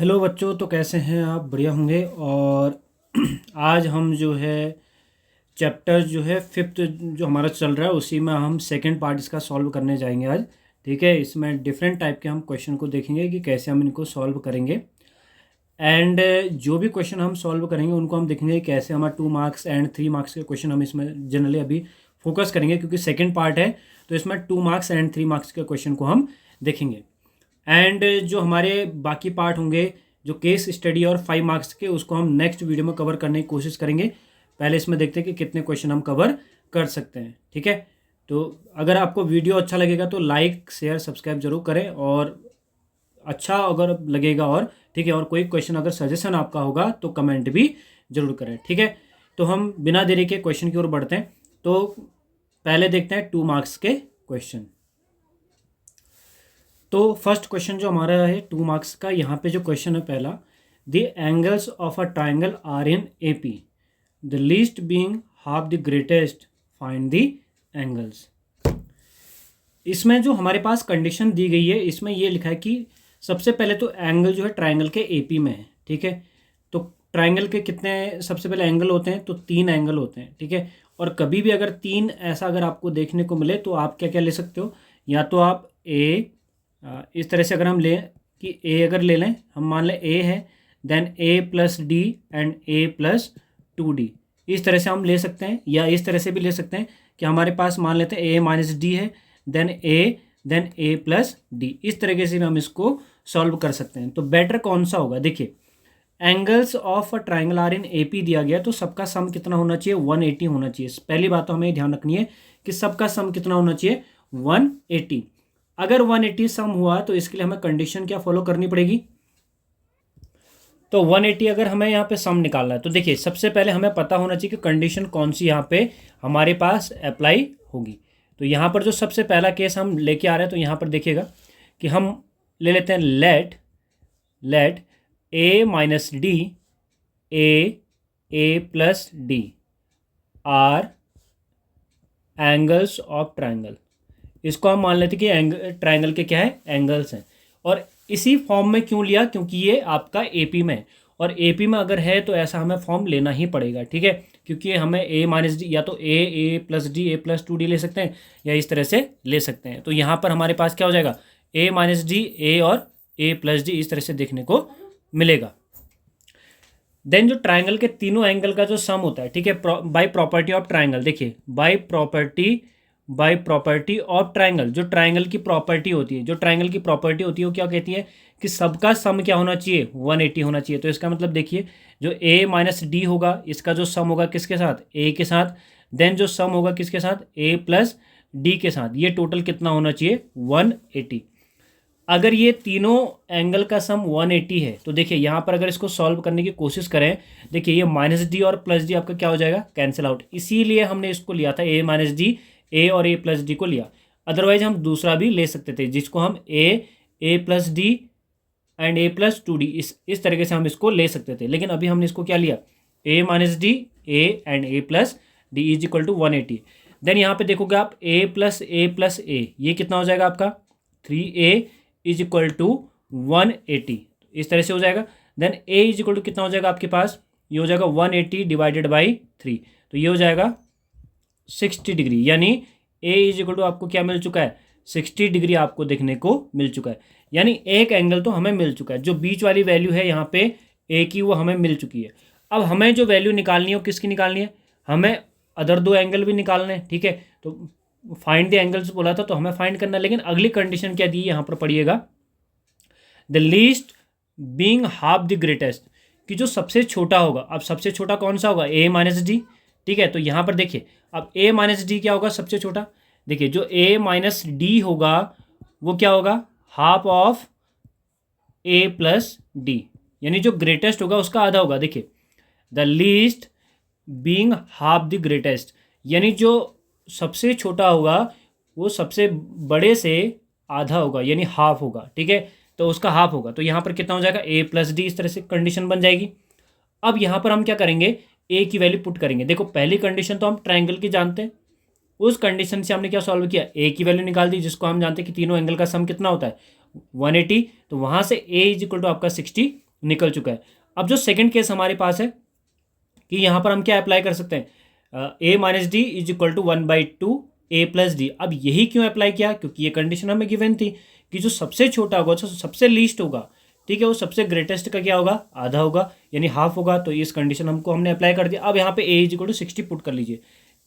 Hello बच्चों, तो कैसे हैं आप? बढ़िया होंगे। और आज हम जो है चैप्टर जो है फिफ्थ जो हमारा चल रहा है उसी में हम सेकंड पार्ट इसका सॉल्व करने जाएंगे आज। ठीक है, इसमें डिफरेंट टाइप के हम क्वेश्चन को देखेंगे कि कैसे हम इनको सॉल्व करेंगे। एंड जो भी क्वेश्चन हम सॉल्व करेंगे उनको हम देखेंगे कैसे हमारा 2 मार्क्स एंड 3 मार्क्स के क्वेश्चन हम इसमें जनरली अभी फोकस करेंगे, क्योंकि सेकेंड पार्ट है तो इसमें 2 मार्क्स एंड 3 मार्क्स के क्वेश्चन को हम देखेंगे। एंड जो हमारे बाकी पार्ट होंगे जो केस स्टडी और 5 मार्क्स के, उसको हम नेक्स्ट वीडियो में कवर करने की कोशिश करेंगे। पहले इसमें देखते हैं कि कितने क्वेश्चन हम कवर कर सकते हैं। ठीक है, तो अगर आपको वीडियो अच्छा लगेगा तो लाइक शेयर सब्सक्राइब जरूर करें, और अच्छा अगर लगेगा और ठीक है, और कोई क्वेश्चन अगर सजेशन आपका होगा तो कमेंट भी जरूर करें। ठीक है, तो हम बिना देरी के क्वेश्चन की ओर बढ़ते हैं। तो पहले देखते हैं 2 मार्क्स के क्वेश्चन। तो फर्स्ट क्वेश्चन जो हमारा है 2 मार्क्स का, यहाँ पे जो क्वेश्चन है पहला, the angles of a triangle are in A P, the least being half the greatest, find the angles. इसमें जो हमारे पास कंडीशन दी गई है इसमें ये लिखा है कि सबसे पहले तो एंगल जो है ट्राइंगल के एपी में है। ठीक है, तो ट्राइंगल के कितने सबसे पहले एंगल होते हैं? तो 3 एंगल होते हैं। ठीक है, और कभी भी अगर 3 ऐसा अगर आपको देखने को मिले तो आप क्या क्या ले सकते हो, या तो आप इस तरह से अगर हम लें कि ए अगर ले लें, हम मान लें ए है, then A plus D and A plus 2D, इस तरह से हम ले सकते हैं। या इस तरह से भी ले सकते हैं कि हमारे पास मान लेते हैं ए माइनस डी है, देन ए प्लस डी। इस तरीके से भी हम इसको सॉल्व कर सकते हैं। तो बेटर कौन सा होगा? देखिए, angles of a triangle are in AP दिया गया, तो सबका सम कितना होना चाहिए? 180 होना चाहिए। पहली बात तो हमें ध्यान रखनी है कि सबका सम कितना होना चाहिए? 180। अगर 180 सम हुआ तो इसके लिए हमें कंडीशन क्या फॉलो करनी पड़ेगी? तो 180 अगर हमें यहाँ पे सम निकालना है तो देखिए, सबसे पहले हमें पता होना चाहिए कि कंडीशन कौन सी यहाँ पे हमारे पास अप्लाई होगी। तो यहाँ पर जो सबसे पहला केस हम लेके आ रहे हैं, तो यहाँ पर देखिएगा कि हम ले लेते हैं let A minus D A plus D are angles of triangle. इसको हम मान लेते हैं कि ट्राइंगल के क्या है? एंगल्स हैं। और इसी फॉर्म में क्यों लिया? क्योंकि ये आपका एपी में है, और एपी में अगर है तो ऐसा हमें फॉर्म लेना ही पड़ेगा। ठीक है, क्योंकि हमें ए माइनस डी, या तो A plus D A plus 2D ले सकते हैं, या इस तरह से ले सकते हैं। तो यहाँ पर हमारे पास क्या हो जाएगा? ए माइनस डी ए और ए प्लस डी इस तरह से देखने को मिलेगा। देन जो ट्राइंगल के तीनों एंगल का जो सम होता है, ठीक है, बाय प्रॉपर्टी ऑफ ट्राइंगल, देखिए बाय प्रॉपर्टी ऑफ ट्राइंगल, जो ट्राइंगल की प्रॉपर्टी होती है, वो क्या कहती है कि सबका सम क्या होना चाहिए? 180 होना चाहिए। तो इसका मतलब देखिए, जो a माइनस डी होगा इसका जो सम होगा किसके साथ? a के साथ। देन जो सम होगा किसके साथ? a प्लस डी के साथ। ये टोटल कितना होना चाहिए? 180। अगर ये तीनों एंगल का सम 180 है तो देखिए यहाँ पर अगर इसको सॉल्व करने की कोशिश करें, देखिए ये माइनस डी और प्लस डी आपका क्या हो जाएगा? Cancel out. इसीलिए हमने इसको लिया था ए माइनस डी, ए और ए प्लस डी को लिया। अदरवाइज हम दूसरा भी ले सकते थे, जिसको हम A plus D and A plus 2D इस तरीके से हम इसको ले सकते थे। लेकिन अभी हमने इसको क्या लिया? A minus D A and A plus D is equal to 180। Then यहाँ पे देखोगे आप ए प्लस ए, ये कितना हो जाएगा आपका? 3a इज इक्वल टू 180, इस तरह से हो जाएगा। Then a is equal to कितना हो जाएगा आपके पास? ये हो जाएगा 180 डिवाइडेड बाई 3, तो ये हो जाएगा 60 डिग्री। यानी a इज इक्वल टू आपको क्या मिल चुका है? 60 डिग्री आपको देखने को मिल चुका है। यानी एक एंगल तो हमें मिल चुका है। जो बीच वाली वैल्यू है यहाँ पे a की, वो हमें मिल चुकी है। अब हमें जो वैल्यू निकालनी है वो किसकी निकालनी है? हमें अदर 2 एंगल भी निकालने हैं। ठीक है, तो फाइंड द एंगल्स बोला था तो हमें फाइंड करना है। लेकिन अगली कंडीशन क्या दी है यहाँ पर पढ़िएगा, the least being half the greatest, कि जो सबसे छोटा होगा। अब सबसे छोटा कौन सा होगा? a minus D. ठीक है, तो यहाँ पर देखिए, अब a माइनस डी क्या होगा? सबसे छोटा। देखिए जो a माइनस डी होगा वो क्या होगा? Half of a plus D, यानी जो ग्रेटेस्ट होगा उसका आधा होगा। देखिए the least being half the greatest, यानी जो सबसे छोटा होगा वो सबसे बड़े से आधा होगा, यानी हाफ होगा। ठीक है, तो उसका हाफ होगा। तो यहाँ पर कितना हो जाएगा? a प्लस डी, इस तरह से कंडीशन बन जाएगी। अब यहाँ पर हम क्या करेंगे? a की वैल्यू पुट करेंगे। देखो पहली कंडीशन तो हम ट्राइंगल की जानते हैं, उस कंडीशन से हमने क्या सॉल्व किया? a की वैल्यू निकाल दी, जिसको हम जानते हैं कि तीनों एंगल का सम कितना होता है? 180। तो वहाँ से a इज इक्वल टू आपका 60 निकल चुका है। अब जो सेकंड केस हमारे पास है कि यहाँ पर हम क्या अप्लाई कर सकते हैं, a minus D is equal to 1/2 a plus D. अब यही क्यों अप्लाई किया, क्योंकि ये कंडीशन हमें गिवन थी कि जो सबसे छोटा होगा, जो सबसे लीस्ट होगा, ठीक है, वो सबसे ग्रेटेस्ट का क्या होगा, आधा होगा, यानी हाफ होगा। तो इस कंडीशन हमने अप्लाई कर दिया। अब यहाँ पे a is equal to 60 put कर लीजिए।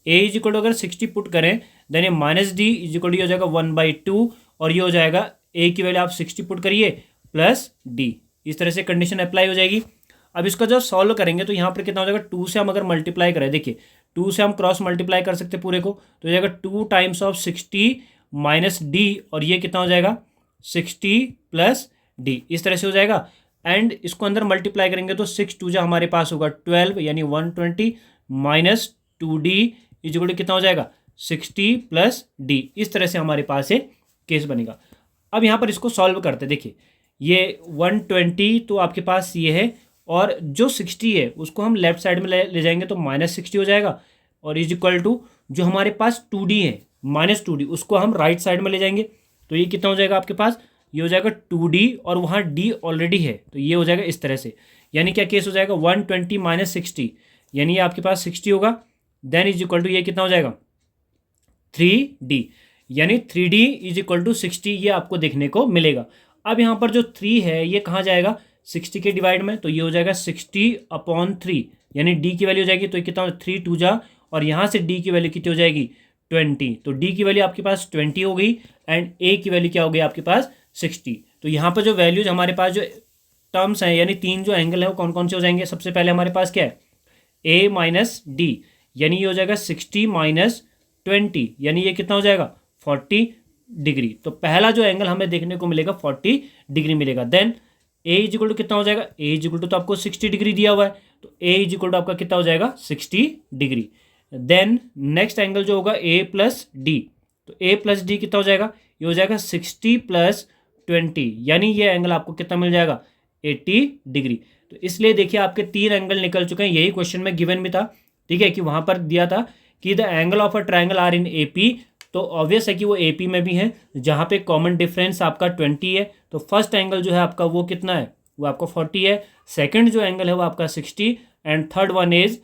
a इज इक्वल टू अगर 60 पुट करें देन ये minus D is equal to हो जाएगा 1/2 और ये हो जाएगा a की वैल्यू आप 60 पुट करिए प्लस डी। इस तरह से कंडीशन अप्लाई हो जाएगी। अब इसका जब सॉल्व करेंगे तो यहाँ पर कितना हो जाएगा, 2 से हम अगर मल्टीप्लाई करें, देखिए 2 से हम क्रॉस मल्टीप्लाई कर सकते हैं पूरे को, तो हो जाएगा 2 टाइम्स ऑफ 60 माइनस डी और ये कितना हो जाएगा 60 प्लस डी। इस तरह से हो जाएगा। एंड इसको अंदर मल्टीप्लाई करेंगे तो 6 2 हमारे पास होगा 12 यानी 120 minus 2d is equal to कितना हो जाएगा 60 प्लस डी। इस तरह से हमारे पास एक केस बनेगा। अब यहाँ पर इसको सॉल्व करते, देखिए ये 120 तो आपके पास ये है और जो 60 है उसको हम लेफ्ट साइड में ले जाएंगे तो -60 हो जाएगा और इज इक्वल टू जो हमारे पास 2d है -2d उसको हम राइट साइड में ले जाएंगे तो ये कितना हो जाएगा आपके पास, ये हो जाएगा 2d और वहाँ d ऑलरेडी है तो ये हो जाएगा इस तरह से। यानी क्या केस हो जाएगा 120 माइनस 60 यानी ये आपके पास 60 होगा। देन इज इक्वल टू ये कितना हो जाएगा 3d यानी 3d इज इक्वल टू 60 ये आपको देखने को मिलेगा। अब यहाँ पर जो 3 है ये कहाँ जाएगा 60 के डिवाइड में तो ये हो जाएगा 60/3 यानी d की वैल्यू हो जाएगी तो ये कितना 3 2 जा और यहाँ से d की वैल्यू कितनी हो जाएगी 20 तो d की वैल्यू आपके पास 20 हो गई एंड a की वैल्यू क्या हो गई आपके पास 60। तो यहाँ पर जो वैल्यूज हमारे पास जो टर्म्स हैं यानी 3 जो एंगल है वो कौन कौन से हो जाएंगे, सबसे पहले हमारे पास क्या है a माइनस डी यानी ये हो जाएगा 60 माइनस 20 यानी ये कितना हो जाएगा 40 डिग्री। तो पहला जो एंगल हमें देखने को मिलेगा 40 डिग्री मिलेगा। Then a is equal to कितना हो जाएगा, a इज इक्वल टू तो आपको 60 डिग्री दिया हुआ है तो a इज इक्वल टू आपका कितना हो जाएगा 60 डिग्री। देन नेक्स्ट एंगल जो होगा a प्लस डी तो a प्लस डी कितना हो जाएगा, ये हो जाएगा 60 प्लस 20 यानी ये एंगल आपको कितना मिल जाएगा 80 डिग्री। तो इसलिए देखिए आपके 3 एंगल निकल चुके हैं, यही क्वेश्चन में गिवन भी था, ठीक है, कि वहाँ पर दिया था कि the angle of a triangle are in AP तो ऑब्वियस है कि वो AP में भी है जहाँ पे कॉमन डिफरेंस आपका 20 है। तो फर्स्ट एंगल जो है आपका वो कितना है, वो आपका 40 है, सेकंड जो एंगल है वो आपका 60 and third one is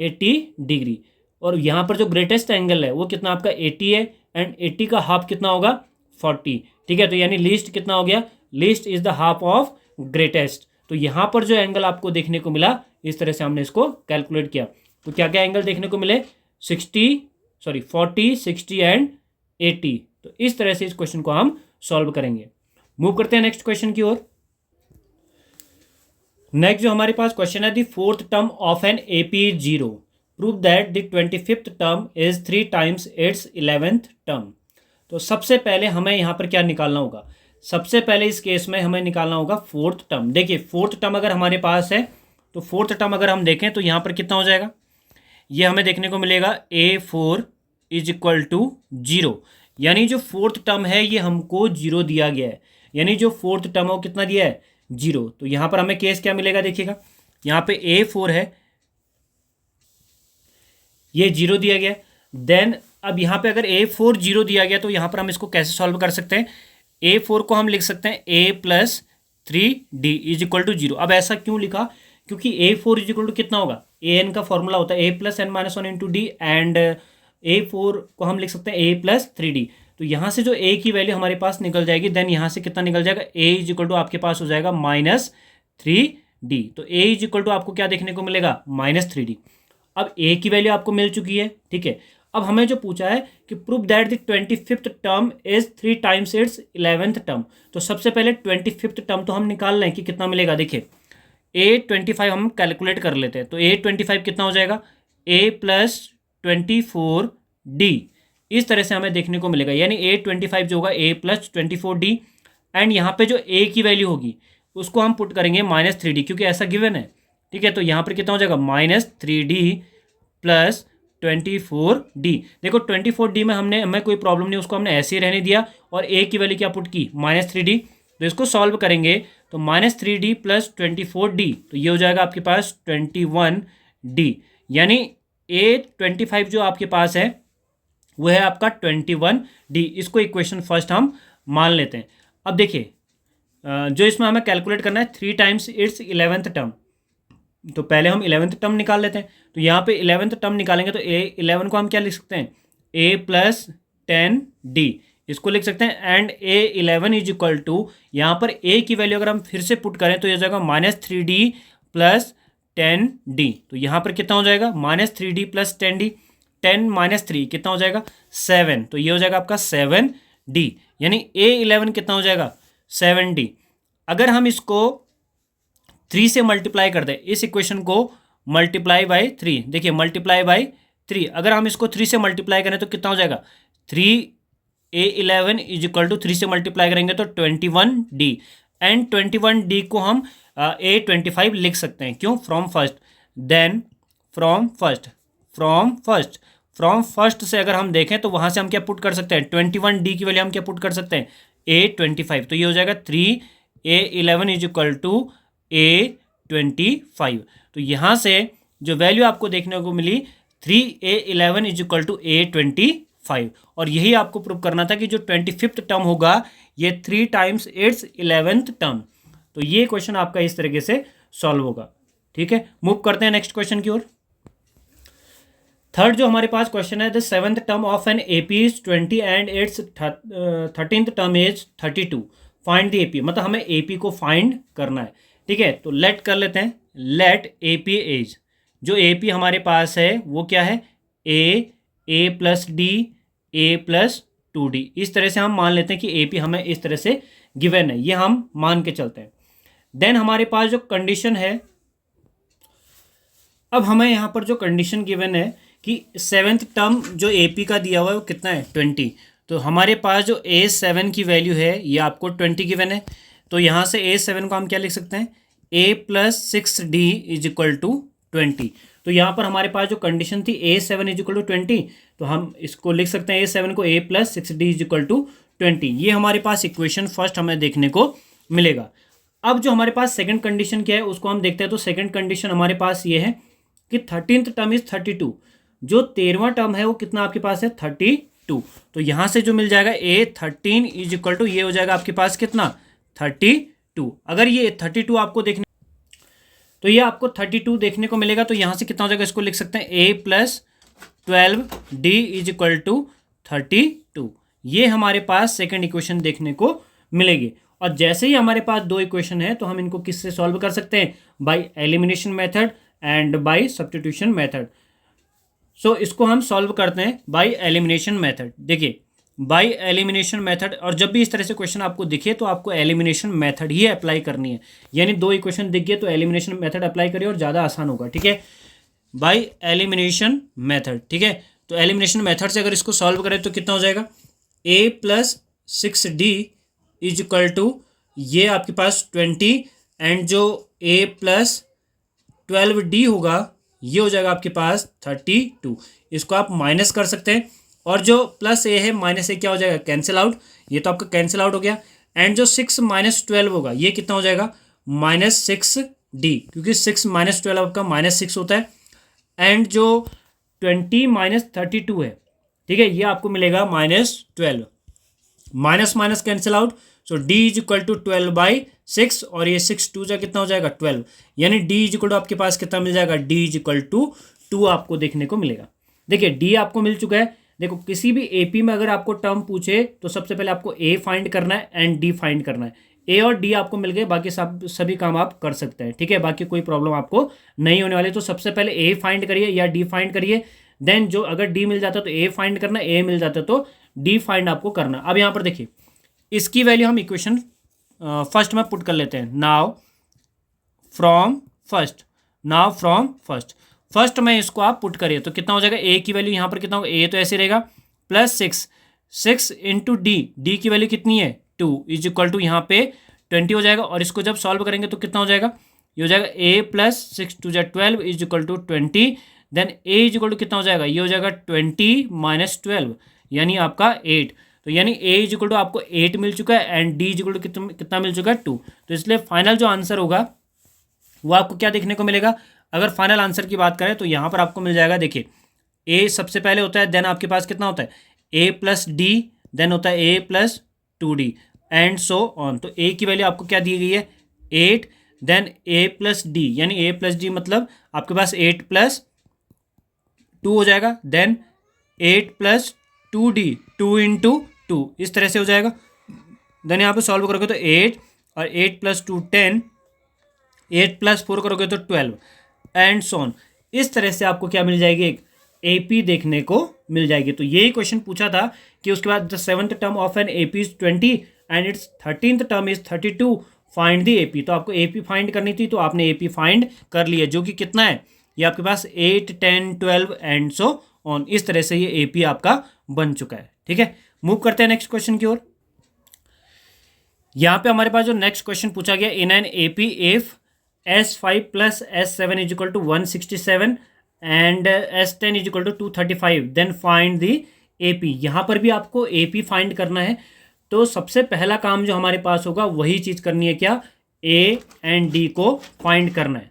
80 degree. और यहाँ पर जो ग्रेटेस्ट एंगल है वो कितना आपका 80 है एंड 80 का हाफ कितना होगा 40, ठीक है। तो यानी लीस्ट कितना हो गया, least is the half of greatest. तो यहाँ पर जो एंगल आपको देखने को मिला इस तरह से हमने इसको कैलकुलेट किया। तो क्या क्या एंगल देखने को मिले 40 60 एंड 80। तो इस तरह से इस क्वेश्चन को हम सॉल्व करेंगे। मूव करते हैं नेक्स्ट क्वेश्चन की ओर। नेक्स्ट जो हमारे पास क्वेश्चन है the fourth term of N AP is 0 prove that the 25th term is 3 times its 11th term. तो सबसे पहले हमें यहाँ पर क्या निकालना होगा, सबसे पहले इस केस में हमें निकालना होगा फोर्थ टर्म। देखिए फोर्थ टर्म अगर हमारे पास है तो फोर्थ टर्म अगर हम देखें तो यहाँ पर कितना हो जाएगा, ये हमें देखने को मिलेगा A4 इज इक्वल टू 0 यानी जो फोर्थ टर्म है ये हमको 0 दिया गया है, यानी जो फोर्थ टर्म है वो कितना दिया है 0। तो यहाँ पर हमें केस क्या मिलेगा, देखिएगा यहाँ पे A4 है ये 0 दिया गया। देन अब यहाँ पे अगर A4 0 दिया गया तो यहाँ पर हम इसको कैसे सॉल्व कर सकते हैं, A4 को हम लिख सकते हैं A plus 3D is equal to 0। अब ऐसा क्यों लिखा, क्योंकि A4 इज इक्वल टू कितना होगा, an का फॉर्मूला होता है a plus n minus 1 into D and A4 को हम लिख सकते हैं a प्लस 3D। तो यहाँ से जो a की वैल्यू हमारे पास निकल जाएगी देन यहाँ से कितना निकल जाएगा a इज इक्वल टू आपके पास हो जाएगा -3D। तो a इज इक्वल टू आपको क्या देखने को मिलेगा -3D। अब a की वैल्यू आपको मिल चुकी है, ठीक है। अब हमें जो पूछा है कि prove that the 25th term is 3 times its 11th term. तो सबसे पहले 25th टर्म तो हम निकाल लें कि कितना मिलेगा। देखिए A25 हम कैलकुलेट कर लेते हैं तो A25 कितना हो जाएगा A प्लस 24D इस तरह से हमें देखने को मिलेगा, यानी A25 जो होगा A प्लस 24D एंड यहाँ पे जो A की वैल्यू होगी उसको हम पुट करेंगे -3D क्योंकि ऐसा गिवन है, ठीक है। तो यहाँ पर कितना हो जाएगा -3D प्लस 24D। देखो 24D में हमें कोई प्रॉब्लम नहीं, उसको हमने ऐसे ही रहने दिया और A की वैल्यू क्या पुट की -3D। तो इसको सॉल्व करेंगे तो -3D प्लस 24D तो ये हो जाएगा आपके पास 21D यानी A25 जो आपके पास है वो है आपका 21D। इसको इक्वेशन फर्स्ट हम मान लेते हैं। अब देखिए जो इसमें हमें कैलकुलेट करना है 3 टाइम्स इट्स 11th टर्म। तो पहले हम 11th टर्म निकाल लेते हैं। तो यहाँ पे 11th टर्म निकालेंगे तो A11 को हम क्या लिख सकते हैं, A+10D इसको लिख सकते हैं। And A11 is equal to, यहाँ पर A की वैल्यू अगर हम फिर से पुट करें तो ये हो जाएगा -3D + 10D। तो यहाँ पर कितना हो जाएगा, -3D + 10D। 10 - 3 कितना हो जाएगा, 7। तो ये हो जाएगा आपका 7D, यानी A11 कितना हो जाएगा, 7D। अगर हम इसको 3 से मल्टीप्लाई कर दें, इस इक्वेशन को मल्टीप्लाई बाई 3, देखिए मल्टीप्लाई बाई 3, अगर हम इसको 3 से मल्टीप्लाई करें तो कितना हो जाएगा, 3A11 इज इक्वल टू 3 से मल्टीप्लाई करेंगे तो 21D। एंड 21D को हम A25 लिख सकते हैं। क्यों, from first, then from first से अगर हम देखें तो वहाँ से हम क्या पुट कर सकते हैं, 21D की वैल्यू हम क्या पुट कर सकते हैं, A25। तो ये हो जाएगा 3A11 is equal to A25। तो यहाँ से जो वैल्यू आपको देखने को मिली 3A11 is equal to A25, और यही आपको प्रूव करना था कि जो 25th टर्म होगा ये 3 टाइम्स इट्स 11th टर्म। तो ये क्वेश्चन आपका इस तरीके से सॉल्व होगा। ठीक है, मूव करते हैं नेक्स्ट क्वेश्चन की ओर। थर्ड जो हमारे पास क्वेश्चन है, the 7th term of N AP is 20 and its 13th term is 32, find the AP। मतलब हमें AP को फाइंड करना है। ठीक है, तो लेट कर लेते हैं, लेट AP इज, जो AP हमारे पास है वो क्या है, A+D A+2D। इस तरह से हम मान लेते हैं कि AP हमें इस तरह से गिवन है, ये हम मान के चलते हैं। देन हमारे पास जो कंडीशन है, अब हमें यहाँ पर जो कंडीशन गिवन है कि 7th टर्म जो AP का दिया हुआ है वो कितना है, 20। तो हमारे पास जो A7 की वैल्यू है ये आपको 20 गिवन है। तो यहाँ से A7 को हम क्या लिख सकते हैं, A+6D इज इक्वल टू 20। तो यहाँ पर हमारे पास जो कंडीशन थी A7 इज इक्वल टू 20, तो हम इसको लिख सकते हैं A7 को A+6D इज इक्वल टू 20। ये हमारे पास इक्वेशन फर्स्ट हमें देखने को मिलेगा। अब जो हमारे पास सेकंड कंडीशन क्या है उसको हम देखते हैं। तो सेकंड कंडीशन हमारे पास ये है कि 13th टर्म इज 32, जो 13वां टर्म है वो कितना आपके पास है, 32। तो यहाँ से जो मिल जाएगा A13 इज इक्वल टू, ये हो जाएगा आपके पास कितना, 32। अगर ये 32 आपको देखने, तो ये आपको 32 देखने को मिलेगा, तो यहाँ से कितना हो जाएगा, इसको लिख सकते हैं A+12D इज इक्वल टू 32। ये हमारे पास सेकंड इक्वेशन देखने को मिलेगी। और जैसे ही हमारे पास दो इक्वेशन है तो हम इनको किससे सॉल्व कर सकते हैं, by elimination method and by substitution method. So इसको हम सॉल्व करते हैं बाय एलिमिनेशन मेथड। देखिए बाय एलिमिनेशन मेथड, और जब भी इस तरह से क्वेश्चन आपको दिखे तो आपको एलिमिनेशन मेथड ही अप्लाई करनी है। यानी दो इक्वेशन दिख गए तो एलिमिनेशन मेथड अप्लाई करिए और ज़्यादा आसान होगा। ठीक है, बाय एलिमिनेशन मेथड। ठीक है, तो एलिमिनेशन मेथड से अगर इसको सॉल्व करें तो कितना हो जाएगा, A+6D इज इक्वल टू, ये आपके पास 20 एंड जो A+12D होगा ये हो जाएगा आपके पास 32। इसको आप माइनस कर सकते हैं, और जो प्लस A है माइनस A क्या हो जाएगा, कैंसिल आउट, ये तो आपका कैंसिल आउट हो गया। एंड जो 6 - 12 होगा ये कितना हो जाएगा, -6D, क्योंकि 6 - 12 आपका -6 होता है। एंड जो 20 - 32 है, ठीक है, ये आपको मिलेगा -12, minus minus cancel out. So D is equal to 12/6, और ये 6 2 जा कितना हो जाएगा, 12, यानी D इज इक्वल टू आपके पास कितना मिल जाएगा, D इज इक्वल टू 2 आपको देखने को मिलेगा। देखिए D आपको मिल चुका है। देखो किसी भी AP में अगर आपको टर्म पूछे तो सबसे पहले आपको A फाइंड करना है एंड D फाइंड करना है। A और D आपको मिल गए, बाकी सब सभी काम आप कर सकते हैं। ठीक है, बाकी कोई प्रॉब्लम आपको नहीं होने वाली। तो सबसे पहले A फाइंड करिए या D फाइंड करिए, देन जो अगर D मिल जाता तो A फाइंड करना, A मिल जाता तो D फाइंड आपको करना। अब यहाँ पर देखिए इसकी वैल्यू हम इक्वेशन फर्स्ट में पुट कर लेते हैं। नाउ फ्रॉम फर्स्ट में इसको आप पुट करिए तो कितना हो जाएगा, A की वैल्यू यहाँ पर कितना होगा, A तो ऐसे रहेगा +6 इंटू D की वैल्यू कितनी है, 2 इज इक्वल टू यहाँ पे 20 हो जाएगा। और इसको जब सॉल्व करेंगे तो कितना हो जाएगा, ये हो जाएगा A+6 × 12 is equal to 20। Then A is equal to कितना हो जाएगा, ये हो जाएगा 20 - 12 यानी आपका 8। तो यानी A इज इक्वल टू आपको 8 मिल चुका है and D is equal to कितना मिल चुका है, 2। तो इसलिए फाइनल जो आंसर होगा वो आपको क्या देखने को मिलेगा। अगर फाइनल आंसर की बात करें तो यहाँ पर आपको मिल जाएगा, देखिए A सबसे पहले होता है, देन आपके पास कितना होता है A+D, देन होता है A+2D, एंड सो ऑन। तो ए की वैल्यू आपको क्या दी गई है 8, देन ए प्लस डी, यानी ए प्लस डी मतलब आपके पास 8+2 हो जाएगा, देन 8+2D, 2 × 2 इस तरह से हो जाएगा। देन यहाँ पे सॉल्व करोगे तो 8 और 8+2 10, 8+4 करोगे तो 12 एंड सो ऑन। इस तरह से आपको क्या मिल जाएगी, एक एपी देखने को मिल जाएगी। तो यही क्वेश्चन पूछा था कि उसके बाद the 7th term of an AP is 20 and its 13th term is 32, find the AP. तो आपको एपी फाइंड करनी थी, तो आपने एपी फाइंड कर लिया, जो कि कितना है, ये आपके पास 8, 10, 12 एंड सो ऑन। इस तरह से ये एपी आपका बन चुका है। ठीक है, मूव करते हैं नेक्स्ट क्वेश्चन की ओर। यहाँ पे हमारे पास जो नेक्स्ट क्वेश्चन पूछा गया, in an AP if S5 + S7 = 167 and S10 = 235 then find the AP. यहाँ पर भी आपको एपी फाइंड करना है। तो सबसे पहला काम जो हमारे पास होगा वही चीज़ करनी है, क्या, ए एंड डी को फाइंड करना है।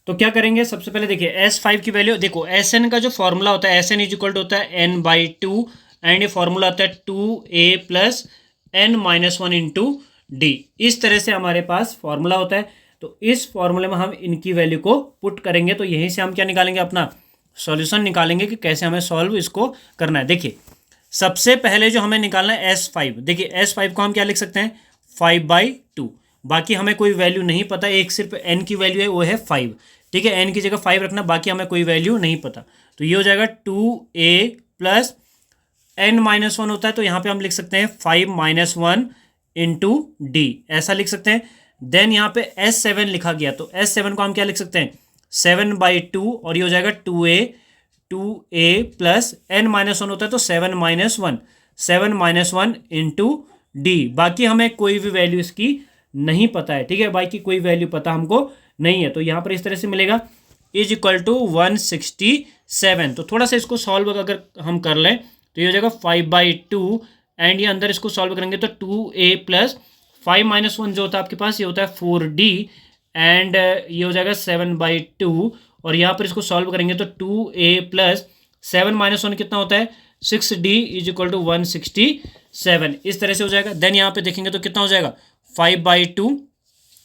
तो क्या करेंगे, सबसे पहले देखिए S5 की वैल्यू, देखो Sn का जो फॉर्मूला होता है, Sn = होता है n/2 एंड ये फॉर्मूला होता है 2a + n-1 × d। इस तरह से हमारे पास फॉर्मूला होता है। तो इस फॉर्मूले में हम इनकी वैल्यू को पुट करेंगे, तो यहीं से हम क्या निकालेंगे, अपना सॉल्यूशन निकालेंगे कि कैसे हमें सॉल्व इसको करना है। देखिए सबसे पहले जो हमें निकालना है S5, देखिए S5 को हम क्या लिख सकते हैं 5/2। बाकी हमें कोई वैल्यू नहीं पता, एक सिर्फ n की वैल्यू है, वो है 5। ठीक है, n की जगह 5 रखना, बाकी हमें कोई वैल्यू नहीं पता। तो ये हो जाएगा 2a + n-1 होता है, तो यहाँ पे हम लिख सकते हैं 5-1 × d, ऐसा लिख सकते हैं। देन यहाँ पे S7 लिखा गया, तो S7 को हम क्या लिख सकते हैं 7/2 और ये हो जाएगा 2a + n-1 होता है, तो 7-1 × d। बाकी हमें कोई भी वैल्यू इसकी नहीं पता है। ठीक है, बाकी कोई वैल्यू पता हमको नहीं है। तो यहाँ पर इस तरह से मिलेगा = 167। तो थोड़ा सा इसको सॉल्व अगर हम कर लें तो ये हो जाएगा 5/2 एंड ये अंदर इसको सॉल्व करेंगे तो 2a + 5-1 जो होता है आपके पास, ये होता है 4d एंड ये हो जाएगा 7/2 और यहाँ पर इसको सॉल्व करेंगे तो 2a + 7-1 कितना होता है 6d = 167। इस तरह से हो जाएगा। देन यहाँ पे देखेंगे तो कितना हो जाएगा 5/2।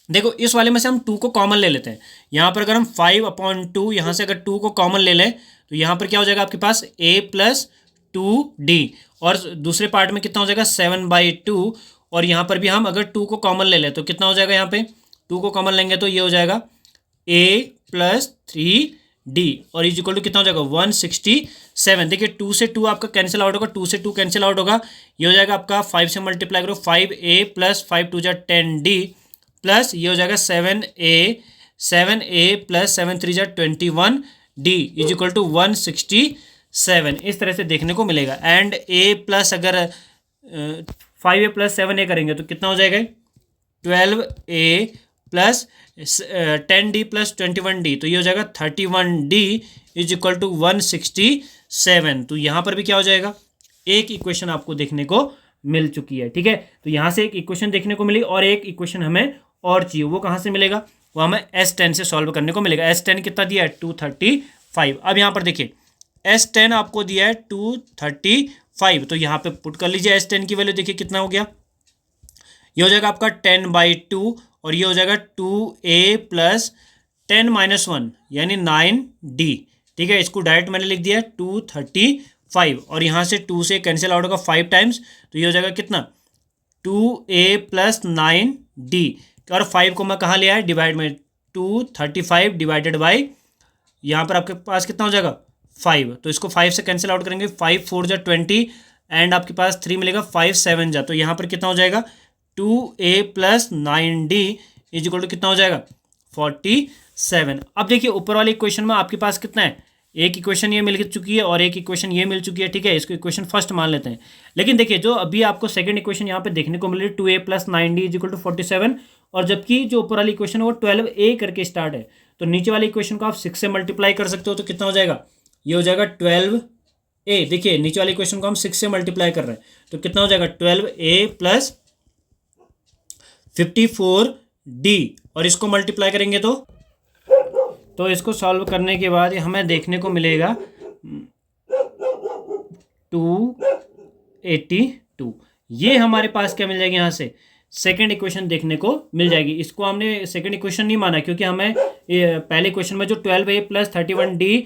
देखो इस वाले में से हम 2 को कॉमन ले लेते हैं। यहाँ पर अगर हम 5/2 यहाँ से अगर 2 को कॉमन ले लें तो यहाँ पर क्या हो जाएगा आपके पास a + 2d और दूसरे पार्ट में कितना हो जाएगा 7/2 और यहाँ पर भी हम अगर 2 को कॉमन ले लें तो कितना हो जाएगा, यहाँ पे 2 को कॉमन लेंगे तो ये हो जाएगा a + 3d और = कितना हो जाएगा 167। देखिए 2 से 2 आपका कैंसिल आउट होगा, 2 से 2 कैंसिल आउट होगा, ये हो जाएगा आपका 5 से मल्टीप्लाई करो 5a + 5 × 2 = 10d प्लस ये हो जाएगा 7a + 7 × 3 = 21d = 167। इस तरह से देखने को मिलेगा। एंड a प्लस अगर 5a + 7a करेंगे तो कितना हो जाएगा 12a + 10d + 21d, तो ये हो जाएगा 31d = 167। तो यहाँ पर भी क्या हो जाएगा, एक इक्वेशन आपको देखने को मिल चुकी है। ठीक है, तो यहाँ से एक इक्वेशन देखने को मिली और एक इक्वेशन हमें और चाहिए, वो कहाँ से मिलेगा, वो हमें S10 से सॉल्व करने को मिलेगा। S10 कितना दिया है 235। अब यहाँ पर देखिए S10 आपको दिया है 235, तो यहाँ पे पुट कर लीजिए S10 की वैल्यू, देखिए कितना हो गया, ये हो जाएगा आपका 10/2 और ये हो जाएगा 2a + 10-1 यानी 9d। ठीक है, इसको डायरेक्ट मैंने लिख दिया 235 और यहाँ से 2 से कैंसिल आउट होगा 5 टाइम्स, तो ये हो जाएगा कितना 2a + 9d और 5 को मैं कहाँ ले आया डिवाइड में 235 डिवाइडेड बाई यहाँ पर आपके पास कितना हो जाएगा 5, तो इसको 5 से कैंसिल आउट करेंगे 5 × 4 = 20 एंड आपके पास 3 मिलेगा 5 7 जा, तो यहाँ पर कितना हो जाएगा 2a + 9d = कितना हो जाएगा 47। अब देखिए ऊपर वाले इक्वेशन में आपके पास कितना है, एक इक्वेशन ये मिल चुकी है और एक इक्वेशन ये मिल चुकी है। ठीक है, इसको इक्वेशन फर्स्ट मान लेते हैं। लेकिन देखिए जो अभी आपको सेकंड इक्वेशन यहाँ पे देखने को मिल रही है 2a + 9d = 47 और जबकि जो ऊपर वाली इक्वेशन है वो 12a करके स्टार्ट है, तो नीचे वाली इक्वेशन को आप 6 से मल्टीप्लाई कर सकते हो, तो कितना हो जाएगा, ये हो जाएगा 12a। देखिए नीचे वाली इक्वेशन को हम 6 से मल्टीप्लाई कर रहे हैं, तो कितना हो जाएगा 12a + 54d और इसको मल्टीप्लाई करेंगे तो इसको सॉल्व करने के बाद हमें देखने को मिलेगा 282। ये हमारे पास क्या मिल जाएगी यहाँ से, सेकंड इक्वेशन देखने को मिल जाएगी। इसको हमने सेकंड इक्वेशन नहीं माना क्योंकि हमें पहले इक्वेशन में जो 12a plus 31d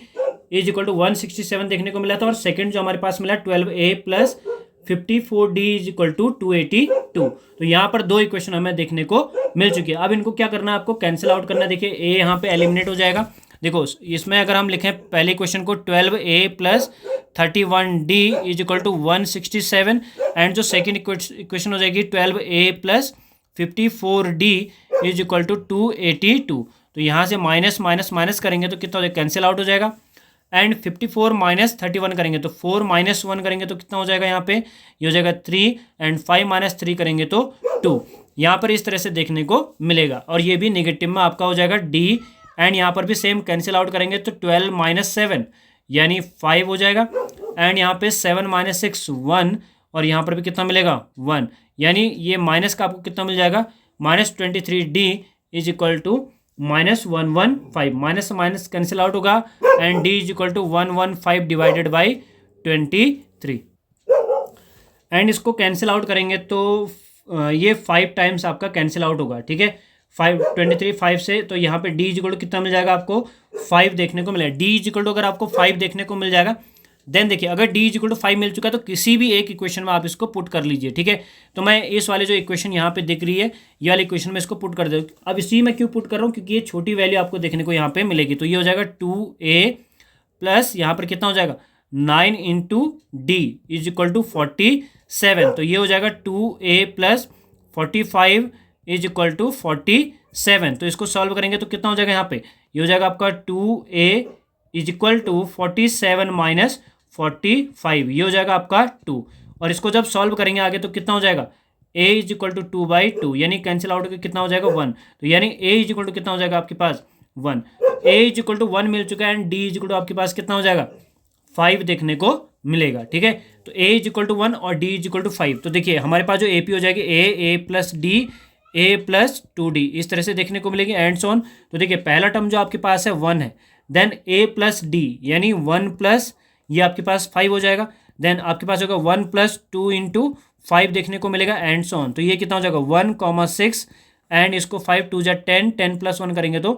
is equal to 167 देखने को मिला था, और सेकंड जो हमारे पास मिला 12a plus 54d is equal to 282। तो यहाँ पर दो इक्वेशन हमें देखने को मिल चुकी है। अब इनको क्या करना है, आपको कैंसिल आउट करना है। देखिए a यहाँ पे एलिमिनेट हो जाएगा। देखो इसमें अगर हम लिखें पहले इक्वेशन को 12a plus 31d is equal to 167, and जो सेकेंड इक्वेशन हो जाएगी 12a plus 54d is equal to 282। तो यहाँ से माइनस माइनस माइनस करेंगे तो कितना हो जाएगा, कैंसिल आउट हो जाएगा। एंड 54 माइनस 31 करेंगे तो 4 माइनस 1 करेंगे तो कितना हो जाएगा, यहाँ पे ये हो जाएगा 3, एंड 5 माइनस 3 करेंगे तो 2। यहाँ पर इस तरह से देखने को मिलेगा, और ये भी नेगेटिव में आपका हो जाएगा d, एंड यहाँ पर भी सेम कैंसिल आउट करेंगे तो 12 माइनस 7 यानी 5 हो जाएगा, एंड यहाँ पे 7 माइनस 6 1, और यहाँ पर भी कितना मिलेगा 1, यानी ये माइनस का आपको कितना मिल जाएगा, minus 23d is equal to minus 115। Minus minus cancel out होगा, and d is equal to 115 divided by 23, and इसको कैंसिल आउट करेंगे तो ये 5 टाइम्स आपका कैंसिल आउट होगा। ठीक है, 23 5 से, तो यहाँ पे d इज इक्वल टू कितना मिल जाएगा आपको 5 देखने को मिलेगा। d इज इक्वल टू अगर आपको 5 देखने को मिल जाएगा, देन देखिए अगर d इज इक्वल टू 5 मिल चुका है तो किसी भी एक इक्वेशन में आप इसको पुट कर लीजिए। ठीक है, तो मैं इस वाले जो इक्वेशन यहाँ पे दिख रही है, ये वाली इक्वेशन में इसको पुट कर दे। अब इसी में क्यों पुट कर रहा हूँ, क्योंकि ये छोटी वैल्यू आपको देखने को यहाँ पे मिलेगी। तो ये हो जाएगा 2a प्लस यहाँ पर कितना हो जाएगा 9 into D is equal to 47। तो ये हो जाएगा 2a plus 45 is equal to 47। तो इसको सॉल्व करेंगे तो कितना हो जाएगा, यहाँ पे ये हो जाएगा आपका 2a is equal to 47 minus 45, ये हो जाएगा आपका 2। और इसको जब सॉल्व करेंगे आगे तो कितना हो जाएगा, a इज इक्वल टू 2/2, यानी कैंसिल आउट करके कितना हो जाएगा 1। तो यानी a इज इक्वल टू कितना हो जाएगा आपके पास 1। a इज इक्वल टू 1 मिल चुका है, and d is equal to आपके पास कितना हो जाएगा 5 देखने को मिलेगा। ठीक है, तो a इज इक्वल टू 1 और d इज इक्वल टू 5। तो देखिए हमारे पास जो AP हो जाएगी a plus d a plus 2d, इस तरह से देखने को मिलेगी, एंड सो ऑन। तो देखिए पहला टर्म जो आपके पास है 1 है, देन a प्लस d यानी 1 प्लस ये आपके पास 5 हो जाएगा, देन आपके पास होगा 1 प्लस 2 इंटू 5 देखने को मिलेगा, एंड सो ऑन। तो ये कितना हो जाएगा 1,6, एंड इसको 5 2 जा 10, 10 प्लस 1 करेंगे तो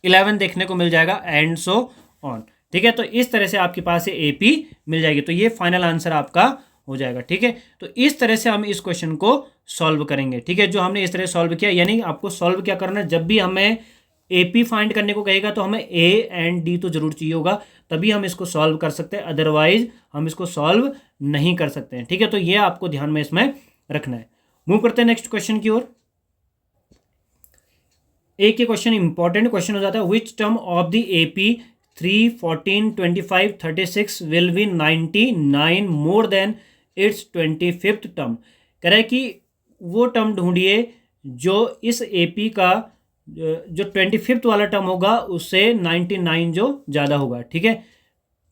11 देखने को मिल जाएगा, एंड सो ऑन। ठीक है, तो इस तरह से आपके पास ये AP मिल जाएगी। तो ये फाइनल आंसर आपका हो जाएगा। ठीक है, तो इस तरह से हम इस क्वेश्चन को सॉल्व करेंगे। ठीक है, जो हमने इस तरह सॉल्व किया, यानी आपको सॉल्व क्या करना है, जब भी हमें AP फाइंड करने को कहेगा तो हमें A एंड D तो जरूर चाहिए होगा, तभी हम इसको सॉल्व कर सकते हैं, अदरवाइज हम इसको सॉल्व नहीं कर सकते हैं। ठीक है, तो ये आपको ध्यान में इसमें रखना है। मूव करते हैं नेक्स्ट क्वेश्चन की ओर। एक ये क्वेश्चन इंपॉर्टेंट क्वेश्चन हो जाता है, which term of the AP 3, 14, 25, 36 will be 99 more than it's 25th term. कह रहा है कि वो टर्म ढूंढिए जो इस AP का जो 25th वाला टर्म होगा उससे 99 जो ज़्यादा होगा। ठीक है,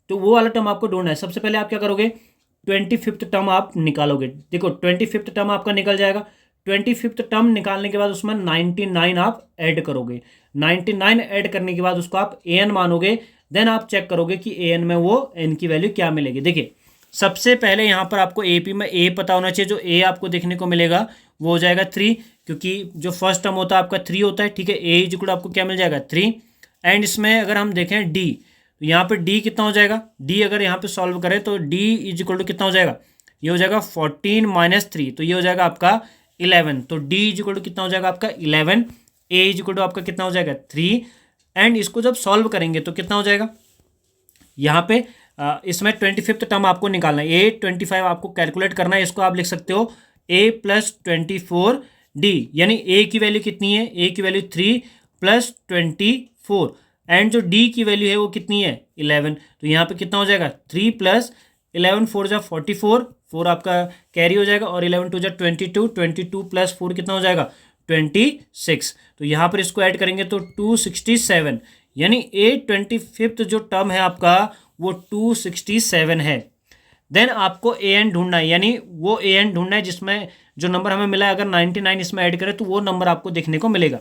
तो वो वाला टर्म आपको ढूंढना है। सबसे पहले आप क्या करोगे, 25th टर्म आप निकालोगे। देखो 25th टर्म आपका निकल जाएगा। 25th टर्म निकालने के बाद उसमें 99 आप ऐड करोगे। 99 ऐड करने के बाद उसको आप an मानोगे, देन आप चेक करोगे कि an में वो n की वैल्यू क्या मिलेगी। देखिए सबसे पहले यहाँ पर आपको AP में a पता होना चाहिए। जो a आपको देखने को मिलेगा वो हो जाएगा 3, क्योंकि जो फर्स्ट टर्म होता है आपका 3 होता है। ठीक है, a इज इक्वल टू आपको क्या मिल जाएगा 3, एंड इसमें अगर हम देखें d, तो यहाँ पर d कितना हो जाएगा, d अगर यहाँ पे सॉल्व करें तो d इज इक्वल टू कितना हो जाएगा, ये हो जाएगा 14 माइनस 3, तो ये हो जाएगा आपका 11। तो d इज इक्वल टू कितना हो जाएगा आपका 11, a इज इक्वल टू आपका कितना हो जाएगा 3, एंड इसको जब सॉल्व करेंगे तो कितना हो जाएगा, यहाँ पे इसमें 25th टर्म आपको निकालना है। a 25 आपको कैलकुलेट करना है, इसको आप लिख सकते हो a प्लस 24d, यानी a की वैल्यू कितनी है, a की वैल्यू 3 प्लस 24, एंड जो d की वैल्यू है वो कितनी है 11। तो यहाँ पे कितना हो जाएगा 3 प्लस 11 4 जा 44, 4 आपका कैरी हो जाएगा, और 11 2 जा 22, 22 प्लस 4 कितना हो जाएगा 26। तो यहाँ पर इसको ऐड करेंगे तो 267, यानी a 25th जो टर्म है आपका वो 267 है। देन आपको an ढूंढना है, यानी वो an ढूंढना है जिसमें जो नंबर हमें मिला है, अगर 99 इसमें ऐड करें तो वो नंबर आपको देखने को मिलेगा।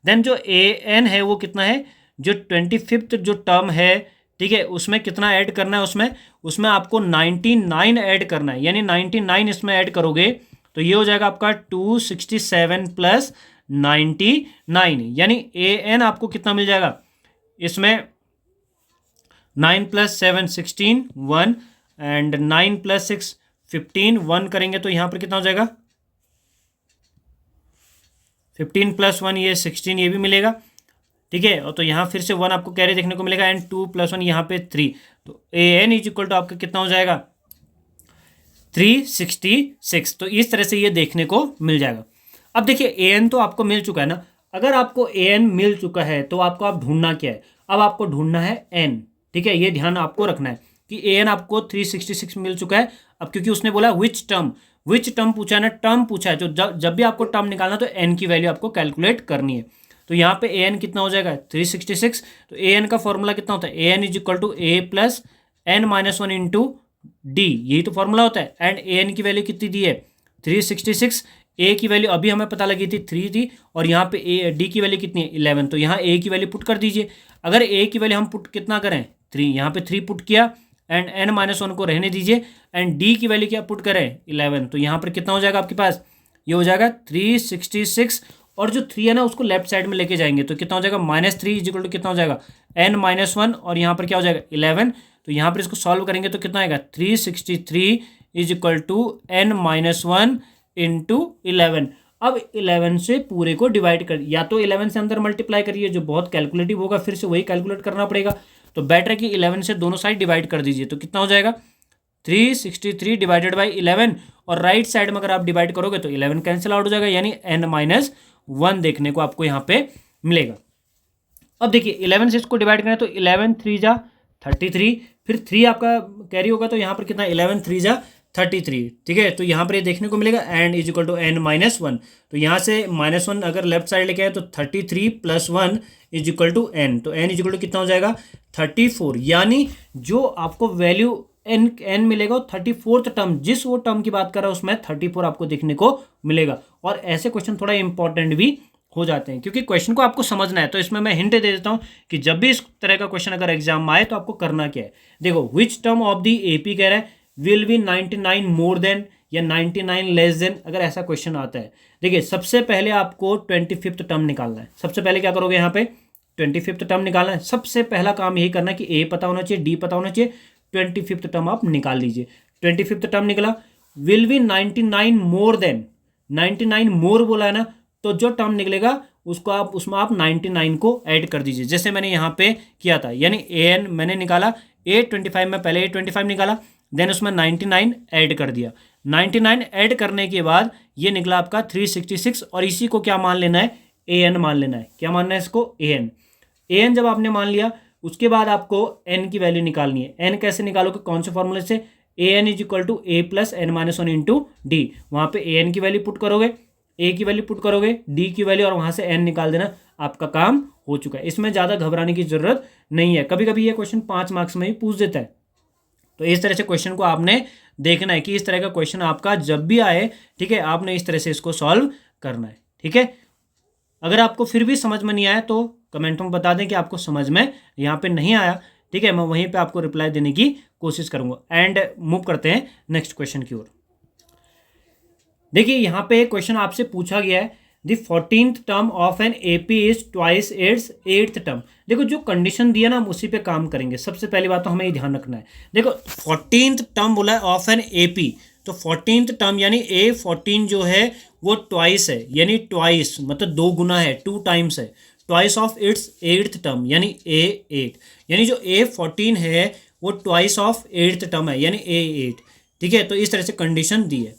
देन जो an है वो कितना है, जो 25th जो टर्म है, ठीक है, उसमें कितना ऐड करना है, उसमें आपको 99 ऐड करना है, यानी 99 इसमें ऐड करोगे तो ये हो जाएगा आपका 267 प्लस 99, यानी an आपको कितना मिल जाएगा इसमें 9 प्लस 7 16 1 एंड 9 प्लस 6 15 1 करेंगे तो यहाँ पर कितना हो जाएगा 15 प्लस 1 ये 16 ये भी मिलेगा, ठीक है। और तो यहाँ फिर से 1 आपको कैरी देखने को मिलेगा एंड 2 प्लस 1 यहाँ पे 3, तो an इज इक्वल टू आपका कितना हो जाएगा 366। तो इस तरह से ये देखने को मिल जाएगा। अब देखिए an तो आपको मिल चुका है ना, अगर आपको an मिल चुका है तो आपको आप ढूंढना क्या है, अब आपको ढूंढना है n, ठीक है, ये ध्यान आपको रखना है कि an आपको 366 मिल चुका है। अब क्योंकि उसने बोला विच टर्म पूछा है ना, टर्म पूछा है, जो जब भी आपको टर्म निकालना तो n की वैल्यू आपको कैलकुलेट करनी है। तो यहाँ पे an कितना हो जाएगा 366, तो an का फॉर्मूला कितना होता है an is equal to a plus n minus 1 into D, यही तो फॉर्मूला होता है। एंड an की वैल्यू कितनी दी है 366, a की वैल्यू अभी हमें पता लगी थी 3 थी, और यहाँ पे d की वैल्यू कितनी है 11, तो यहाँ a की वैल्यू पुट कर दीजिए। अगर a की वैल्यू हम पुट कितना करें 3, यहाँ पे 3 पुट किया एंड n माइनस 1 को रहने दीजिए, एंड d की वैल्यू क्या पुट करें 11, तो यहाँ पर कितना हो जाएगा आपके पास, ये हो जाएगा 366, और जो 3 है ना उसको लेफ्ट साइड में लेके जाएंगे तो कितना हो जाएगा -3 इज इक्वल टू कितना हो जाएगा n माइनस 1, और यहाँ पर क्या हो जाएगा 11, तो यहाँ पर इसको सॉल्व करेंगे तो कितना आएगा 363 is equal to n minus 1 into 11। अब 11 से पूरे को डिवाइड कर, या तो 11 से अंदर मल्टीप्लाई करिए जो बहुत कैलकुलेटिव होगा, फिर से वही कैलकुलेट करना पड़ेगा, तो बेटर है कि 11 से दोनों साइड डिवाइड कर दीजिए, तो कितना हो जाएगा 363 डिवाइडेड बाई 11, और राइट साइड में अगर आप डिवाइड करोगे तो 11 कैंसिल आउट हो जाएगा, यानी n माइनस 1 देखने को आपको यहाँ पे मिलेगा। अब देखिए 11 से इसको डिवाइड करें तो 11 3 जा 33, फिर 3 आपका कैरी होगा तो यहाँ पर कितना 11 3 जा 33, ठीक है, तो यहाँ पर ये देखने को मिलेगा an is equal to n minus 1, तो यहाँ से -1 अगर लेफ्ट साइड लेके आए तो 33 plus 1 is equal to n, तो n इज इक्वल टू कितना हो जाएगा 34, यानी जो आपको वैल्यू n मिलेगा 34th टर्म, जिस वो टर्म की बात कर रहा है उसमें 34 आपको देखने को मिलेगा। और ऐसे क्वेश्चन थोड़ा इंपॉर्टेंट भी हो जाते हैं क्योंकि क्वेश्चन को आपको समझना है, तो इसमें मैं हिंट दे देता हूं कि जब भी इस तरह का क्वेश्चन अगर एग्जाम में आए तो आपको करना क्या है। देखो which term of the AP कह रहा है विल बी 99 मोर देन या 99 लेस देन, अगर ऐसा क्वेश्चन आता है, देखिए सबसे पहले आपको 25th टर्म निकालना है। सबसे पहले क्या करोगे यहाँ पे 25th टर्म निकालना है, सबसे पहला काम यही करना है कि ए पता होना चाहिए, डी पता होना चाहिए, 25th टर्म आप निकाल लीजिए। 25th टर्म निकला, विल बी 99 मोर देन, 99 मोर बोला है ना, तो जो टर्म निकलेगा उसको आप उसमें आप 99 को ऐड कर दीजिए, जैसे मैंने यहाँ पे किया था, यानी an मैंने निकाला A25 में पहले A25 निकाला, देन उसमें 99 ऐड कर दिया, 99 ऐड करने के बाद ये निकला आपका 366, और इसी को क्या मान लेना है an मान लेना है। क्या मानना है इसको an जब आपने मान लिया उसके बाद आपको n की वैल्यू निकालनी है। n कैसे निकालोगे, कौन से फॉर्मूले से, an is equal to a plus n minus 1 into D, वहाँ पे an की वैल्यू पुट करोगे, a की वैल्यू पुट करोगे, d की वैल्यू, और वहाँ से n निकाल देना, आपका काम हो चुका है। इसमें ज़्यादा घबराने की जरूरत नहीं है, कभी कभी ये क्वेश्चन 5 मार्क्स में ही पूछ देता है, तो इस तरह से क्वेश्चन को आपने देखना है कि इस तरह का क्वेश्चन आपका जब भी आए, ठीक है, आपने इस तरह से इसको सॉल्व करना है, ठीक है। अगर आपको फिर भी समझ में नहीं आया तो कमेंट में बता दें कि आपको समझ में यहाँ पे नहीं आया, ठीक है, मैं वहीं पे आपको रिप्लाई देने की कोशिश करूंगा। एंड मूव करते हैं नेक्स्ट क्वेश्चन की ओर। देखिए यहाँ पे क्वेश्चन आपसे पूछा गया है the 14th term of an AP is twice its 8th term. देखो जो कंडीशन दिया ना हम उसी पे काम करेंगे। सबसे पहली बात तो हमें ये ध्यान रखना है, देखो 14th टर्म बोला है ऑफ एन एपी, तो 14th टर्म यानी A14 जो है वो ट्वाइस है, यानी ट्वाइस मतलब 2 गुना है, 2 टाइम्स है, twice of its 8th term यानी A8, यानी जो A14 है वो ट्वाइस ऑफ 8th टर्म है यानी A8, ठीक है। तो इस तरह से कंडीशन दी है,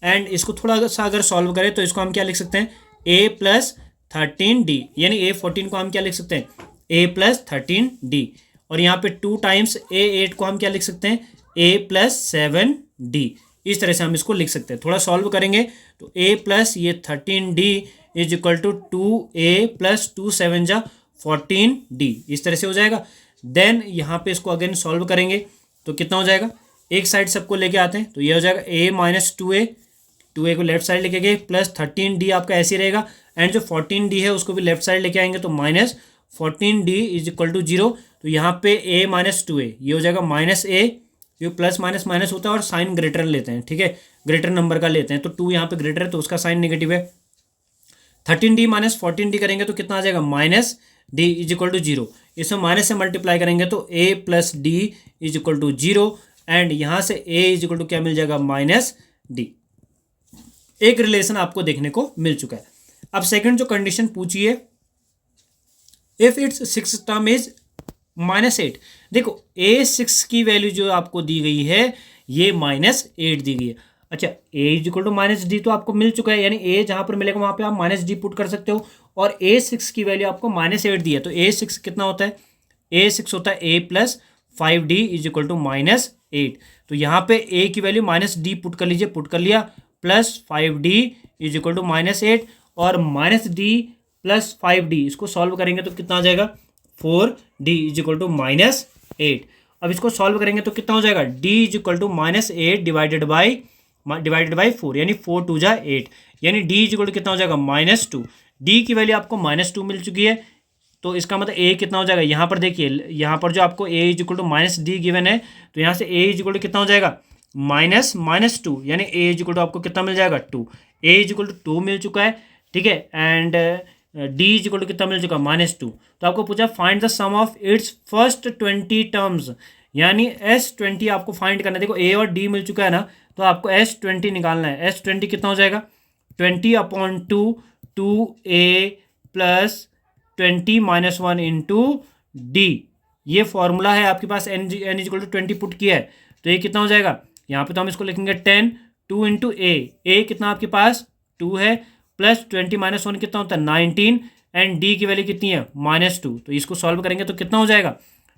एंड इसको थोड़ा सा अगर सॉल्व करें तो इसको हम क्या लिख सकते हैं A प्लस 13D, यानी A14 को हम क्या लिख सकते हैं A प्लस 13D, और यहाँ पे 2 टाइम्स A8 को हम क्या लिख सकते हैं A प्लस 7D। इस तरह से हम इसको लिख सकते हैं। थोड़ा सॉल्व करेंगे तो A प्लस ये 13D is equal to 2A plus 2 7 जा 14D, इस तरह से हो जाएगा। देन यहाँ पे इसको अगेन सॉल्व करेंगे तो कितना हो जाएगा, एक साइड सबको लेके आते हैं तो ये हो जाएगा A माइनस 2A को लेफ्ट साइड लेके गए, प्लस 13D आपका ऐसे रहेगा, एंड जो 14D है उसको भी लेफ्ट साइड लेके आएंगे तो minus 14D is equal to 0, तो यहाँ पे a माइनस 2a ये हो जाएगा माइनस a, ये प्लस माइनस माइनस होता है और साइन ग्रेटर लेते हैं, ठीक है, ग्रेटर नंबर का लेते हैं, तो 2 यहाँ पे ग्रेटर है तो उसका साइन नेगेटिव है। 13d माइनस 14d करेंगे तो कितना आ जाएगा minus d is equal to 0। इसमें माइनस से मल्टीप्लाई करेंगे तो a plus D is equal to 0 and यहाँ से a इज इक्वल टू क्या मिल जाएगा माइनस d। एक रिलेशन आपको देखने को मिल चुका है। अब सेकंड जो कंडीशन पूछी है, if it's six term is -8। देखो a6 की वैल्यू जो आपको दी गई है ये -8 दी गई है। अच्छा a is equal to minus d तो आपको मिल चुका है, यानी a जहां पर मिलेगा वहां पे आप माइनस डी पुट कर सकते हो, और a6 की वैल्यू आपको -8 दी है, तो a6 कितना होता है, a6 होता है a plus 5d is equal to -8। तो यहाँ पे a की वैल्यू -d पुट कर लीजिए, पुट कर लिया, plus 5d is equal to -8 और -d प्लस 5d इसको सॉल्व करेंगे तो कितना आ जाएगा 4d इज इक्वल टू -8। अब इसको सॉल्व करेंगे तो कितना हो जाएगा d is equal to -8 divided by 4, यानी 4 2 जा 8, यानी d इज इक्वल टू कितना हो जाएगा -2। d की वैल्यू आपको -2 मिल चुकी है, तो इसका मतलब a कितना हो जाएगा, यहाँ पर देखिए, यहाँ पर जो आपको a is equal to -d given है, तो यहाँ से a इज इक्वल टू कितना हो जाएगा -2, यानी a इज इक्वल टू आपको कितना मिल जाएगा 2, a इज इक्वल टू 2 मिल चुका है, ठीक है, and d is equal to कितना मिल चुका -2। तो आपको पूछा find the sum of its first 20 terms, यानी S20 आपको फाइंड करना है। देखो a और d मिल चुका है ना, तो आपको S20 निकालना है। S20 कितना हो जाएगा 20/2 2a प्लस 20 - 1 इंटू डी, ये फॉर्मूला है आपके पास, n is equal to 20 put किया है, तो ये कितना हो जाएगा, यहाँ पे तो हम इसको लिखेंगे 10, 2 इंटू a कितना आपके पास 2 है, प्लस 20 - 1 कितना होता है 19, एंड d की वैल्यू कितनी है -2। तो इसको सॉल्व करेंगे तो कितना हो जाएगा,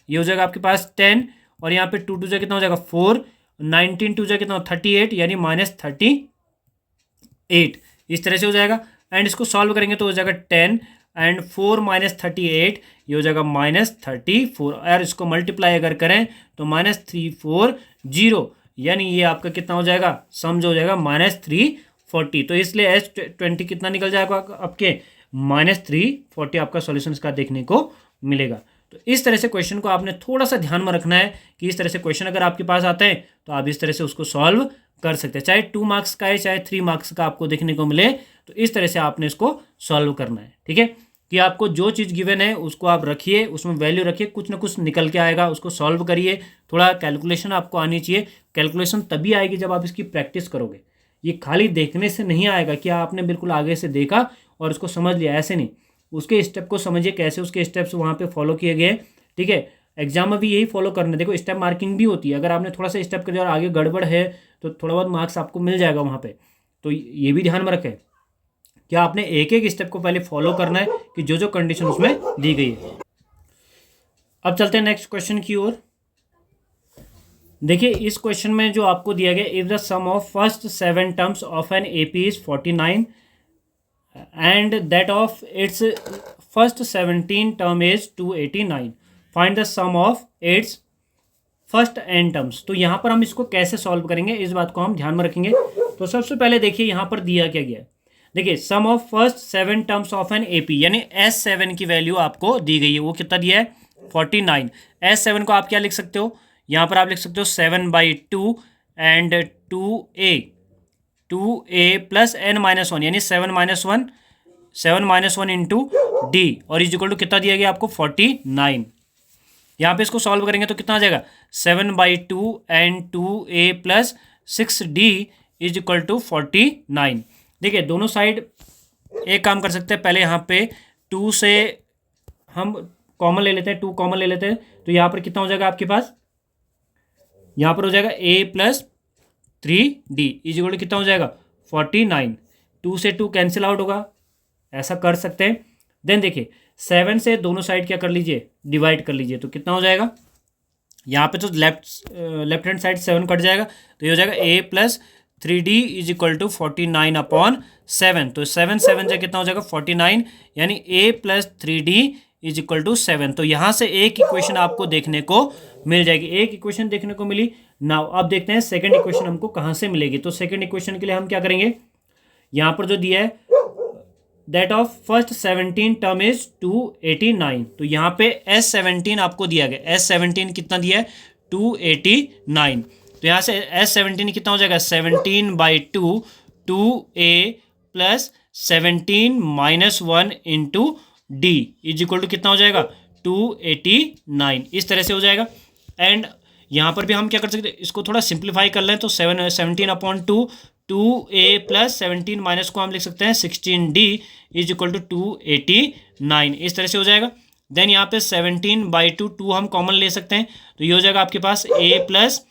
ये हो जाएगा आपके पास 10, और यहाँ पे 2 2 जा कितना हो जाएगा 4, 19 2 जा कितना 38, यानी -38, इस तरह से हो जाएगा। एंड इसको सॉल्व करेंगे तो हो जाएगा 10 एंड 4 - 38, ये हो जाएगा -34, और इसको मल्टीप्लाई अगर करें तो -340, यानी ये आपका कितना हो जाएगा, सम जो हो जाएगा -340। तो इसलिए S20 कितना निकल जाएगा आपके -340, आपका सॉल्यूशन इसका देखने को मिलेगा। तो इस तरह से क्वेश्चन को आपने थोड़ा सा ध्यान में रखना है कि इस तरह से क्वेश्चन अगर आपके पास आते हैं तो आप इस तरह से उसको सॉल्व कर सकते हैं, चाहे 2 मार्क्स का है चाहे 3 मार्क्स का आपको देखने को मिले, तो इस तरह से आपने इसको सॉल्व करना है, ठीक है, कि आपको जो चीज़ गिवन है उसको आप रखिए, उसमें वैल्यू रखिए, कुछ ना कुछ निकल के आएगा, उसको सॉल्व करिए, थोड़ा कैलकुलेशन आपको आनी चाहिए। कैलकुलेशन तभी आएगी जब आप इसकी प्रैक्टिस करोगे, ये खाली देखने से नहीं आएगा कि आपने बिल्कुल आगे से देखा और उसको समझ लिया, ऐसे नहीं, उसके स्टेप को समझिए, कैसे उसके स्टेप्स वहाँ पे फॉलो किए गए, ठीक है। एग्जाम में भी यही फॉलो करना है। देखो स्टेप मार्किंग भी होती है, अगर आपने थोड़ा सा स्टेप कर दिया और आगे गड़बड़ है तो थोड़ा बहुत मार्क्स आपको मिल जाएगा वहाँ पे, तो ये भी ध्यान में रखें कि आपने एक एक स्टेप को पहले फॉलो करना है कि जो जो कंडीशन उसमें दी गई है। अब चलते हैं नेक्स्ट क्वेश्चन की ओर। देखिए इस क्वेश्चन में जो आपको दिया गया, if the sum of first 7 terms of N AP is 49 and that of its first 17 term is 289, find the sum of its first n terms। तो यहाँ पर हम इसको कैसे सॉल्व करेंगे, इस बात को हम ध्यान में रखेंगे। तो सबसे पहले देखिए यहाँ पर दिया क्या गया है, देखिए sum of first 7 terms of N AP, यानी S7 की वैल्यू आपको दी गई है, वो कितना दिया है 49। S7 को आप क्या लिख सकते हो, यहाँ पर आप लिख सकते हो 7/2 एंड 2a प्लस n-1, यानी 7 - 1 इंटू डी, और इज इक्वल टू कितना दिया गया आपको 49। यहाँ पे इसको सॉल्व करेंगे तो कितना आ जाएगा 7/2 and 2a plus 6d is equal to 49। देखिए दोनों साइड एक काम कर सकते हैं, पहले यहाँ पे 2 से हम कॉमन ले लेते हैं, 2 कॉमन ले लेते हैं, तो यहाँ पर कितना हो जाएगा आपके पास, यहाँ पर हो जाएगा a plus 3d is equal to कितना हो जाएगा 49। 2 से 2 कैंसिल आउट होगा, ऐसा कर सकते हैं। देन देखिए 7 से दोनों साइड क्या कर लीजिए, डिवाइड कर लीजिए, तो कितना हो जाएगा, यहाँ पे तो लेफ्ट हैंड साइड 7 कट जाएगा, तो ये हो जाएगा a plus 3d is equal to 49/7। तो 7 7 से कितना हो जाएगा 49, यानी a plus 3d is equal to 7। तो यहाँ से एक इक्वेशन आपको देखने को मिल जाएगी, एक इक्वेशन देखने को मिली। नाउ अब देखते हैं सेकंड इक्वेशन हमको कहाँ से मिलेगी। तो सेकंड इक्वेशन के लिए हम क्या करेंगे, यहाँ पर जो दिया है that of first 17 term is 289। तो यहाँ पे S17 आपको दिया गया, S17 कितना दिया है 289। तो यहाँ से S17 कितना हो जाएगा 17/2 2a प्लस 17 minus 1 into D is equal to कितना हो जाएगा 289। इस तरह से हो जाएगा। एंड यहाँ पर भी हम क्या कर सकते हैं, इसको थोड़ा सिंप्लीफाई कर लें तो 17/2 2a प्लस 17 माइनस को हम लिख सकते हैं 16d इज इक्वल टू 289। इस तरह से हो जाएगा। देन यहाँ पे 17/2 2 हम कॉमन ले सकते हैं, तो ये हो जाएगा आपके पास a plus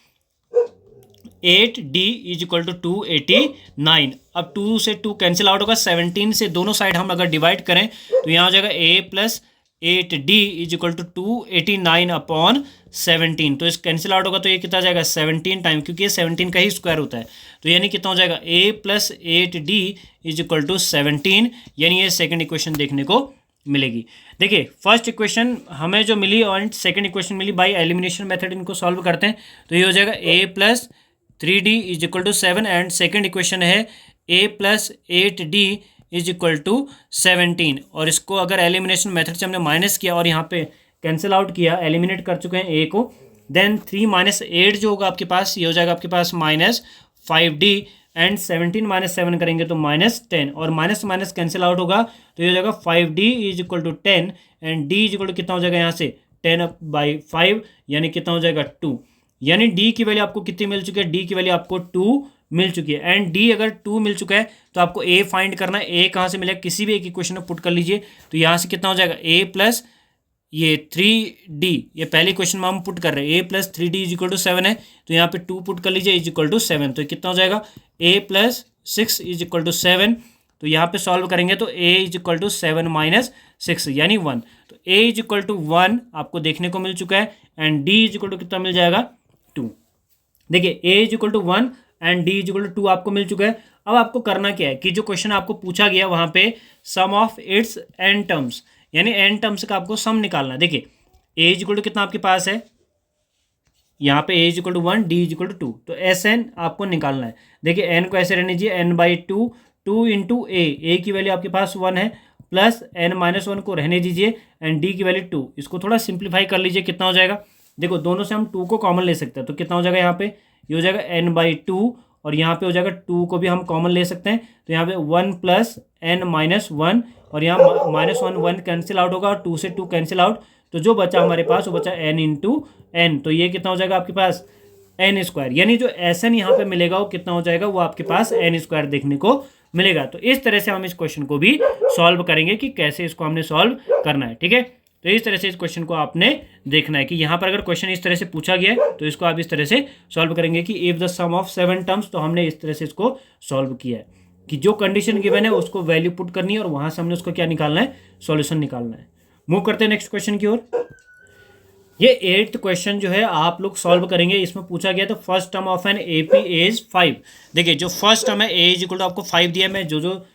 8d is equal to 289। अब 2 से 2 कैंसिल आउट होगा, 17 से दोनों साइड हम अगर डिवाइड करें तो यहाँ हो जाएगा a plus 8d is equal to 289/17। तो इस कैंसिल आउट होगा तो ये कितना आ जाएगा 17 टाइम, क्योंकि ये 17 का ही स्क्वायर होता है। तो यानी कितना हो जाएगा a plus 8d is equal to 17, यानी ये सेकंड इक्वेशन देखने को मिलेगी। देखिए फर्स्ट इक्वेशन हमें जो मिली और सेकंड इक्वेशन मिली बाय एलिमिनेशन मेथड, इनको सॉल्व करते हैं तो ये हो जाएगा a plus 3d is equal to 7 and second equation है a plus 8d is equal to 17। और इसको अगर एलिमिनेशन मेथड से हमने माइनस किया और यहाँ पे कैंसिल आउट किया, एलिमिनेट कर चुके हैं a को, देन 3 माइनस 8 जो होगा आपके पास, ये हो जाएगा आपके पास माइनस 5d एंड 17 माइनस 7 करेंगे तो माइनस 10 और माइनस माइनस कैंसिल आउट होगा तो ये हो जाएगा 5d is equal to 10 and d is equal to कितना हो जाएगा यहाँ से 10/5 यानी कितना हो जाएगा 2। यानी d की वैल्यू आपको कितनी मिल चुकी है, d की वैल्यू आपको 2 मिल चुकी है। एंड d अगर 2 मिल चुका है तो आपको a फाइंड करना है। a कहाँ से मिलेगा, किसी भी एक इक्वेशन में पुट कर लीजिए। तो यहाँ से कितना हो जाएगा a प्लस ये 3d, ये पहले क्वेश्चन में हम पुट कर रहे हैं a plus 3d is equal to 7 है, तो यहाँ पे 2 पुट कर लीजिए इज इक्वल टू 7। तो कितना हो जाएगा a plus 6 is equal to 7। तो यहाँ पे सॉल्व करेंगे तो a is equal to 7 minus 6 यानी 1। तो a इज इक्वल टू 1 आपको देखने को मिल चुका है and d is equal to कितना मिल जाएगा 2। देखिए a is equal to 1 and d is equal to 2 आपको मिल चुका है। अब आपको करना क्या है कि जो क्वेश्चन आपको पूछा गया वहाँ पे सम ऑफ इट्स n टर्म्स, यानी n टर्म्स का आपको सम निकालना है। देखिए a इज इक्वल टू कितना आपके पास है, यहाँ पे a is equal to 1 d is equal to 2, तो Sn आपको निकालना है। देखिए n को ऐसे रहने दीजिए n/2 2 इंटू a की वैल्यू आपके पास 1 है प्लस n-1 को रहने दीजिए एंड d की वैल्यू 2। इसको थोड़ा सिंप्लीफाई कर लीजिए, कितना हो जाएगा, देखो दोनों से हम 2 को कॉमन ले सकते हैं तो कितना हो जाएगा यहाँ पे, ये हो जाएगा n/2 और यहाँ पे हो जाएगा 2 को भी हम कॉमन ले सकते हैं तो यहाँ पे 1 प्लस n-1 और यहाँ -1 कैंसिल आउट होगा और 2 से 2 कैंसिल आउट, तो जो बचा हमारे पास वो बचा n इंटू n। तो ये कितना हो जाएगा आपके पास n स्क्वायर, यानी जो Sn यहाँ पे मिलेगा वो कितना हो जाएगा, वो आपके पास n स्क्वायर देखने को मिलेगा। तो इस तरह से हम इस क्वेश्चन को भी सॉल्व करेंगे कि कैसे इसको हमने सॉल्व करना है। ठीक है, तो इस तरह से इस क्वेश्चन को आपने देखना है कि यहाँ पर अगर क्वेश्चन इस तरह से पूछा गया है तो इसको आप इस तरह से सॉल्व करेंगे कि if the sum of 7 terms, तो हमने इस तरह से इसको सॉल्व किया है कि जो कंडीशन गिवन है उसको वैल्यू पुट करनी है और वहाँ से हमने उसको क्या निकालना है, सॉल्यूशन निकालना है। मूव करते हैं नेक्स्ट क्वेश्चन की ओर। ये 8th क्वेश्चन जो है आप लोग सॉल्व करेंगे। इसमें पूछा गया तो first term of N AP is 5। देखिए जो फर्स्ट टर्म है a इज इक्वल टू आपको 5 दिया है, मैं जो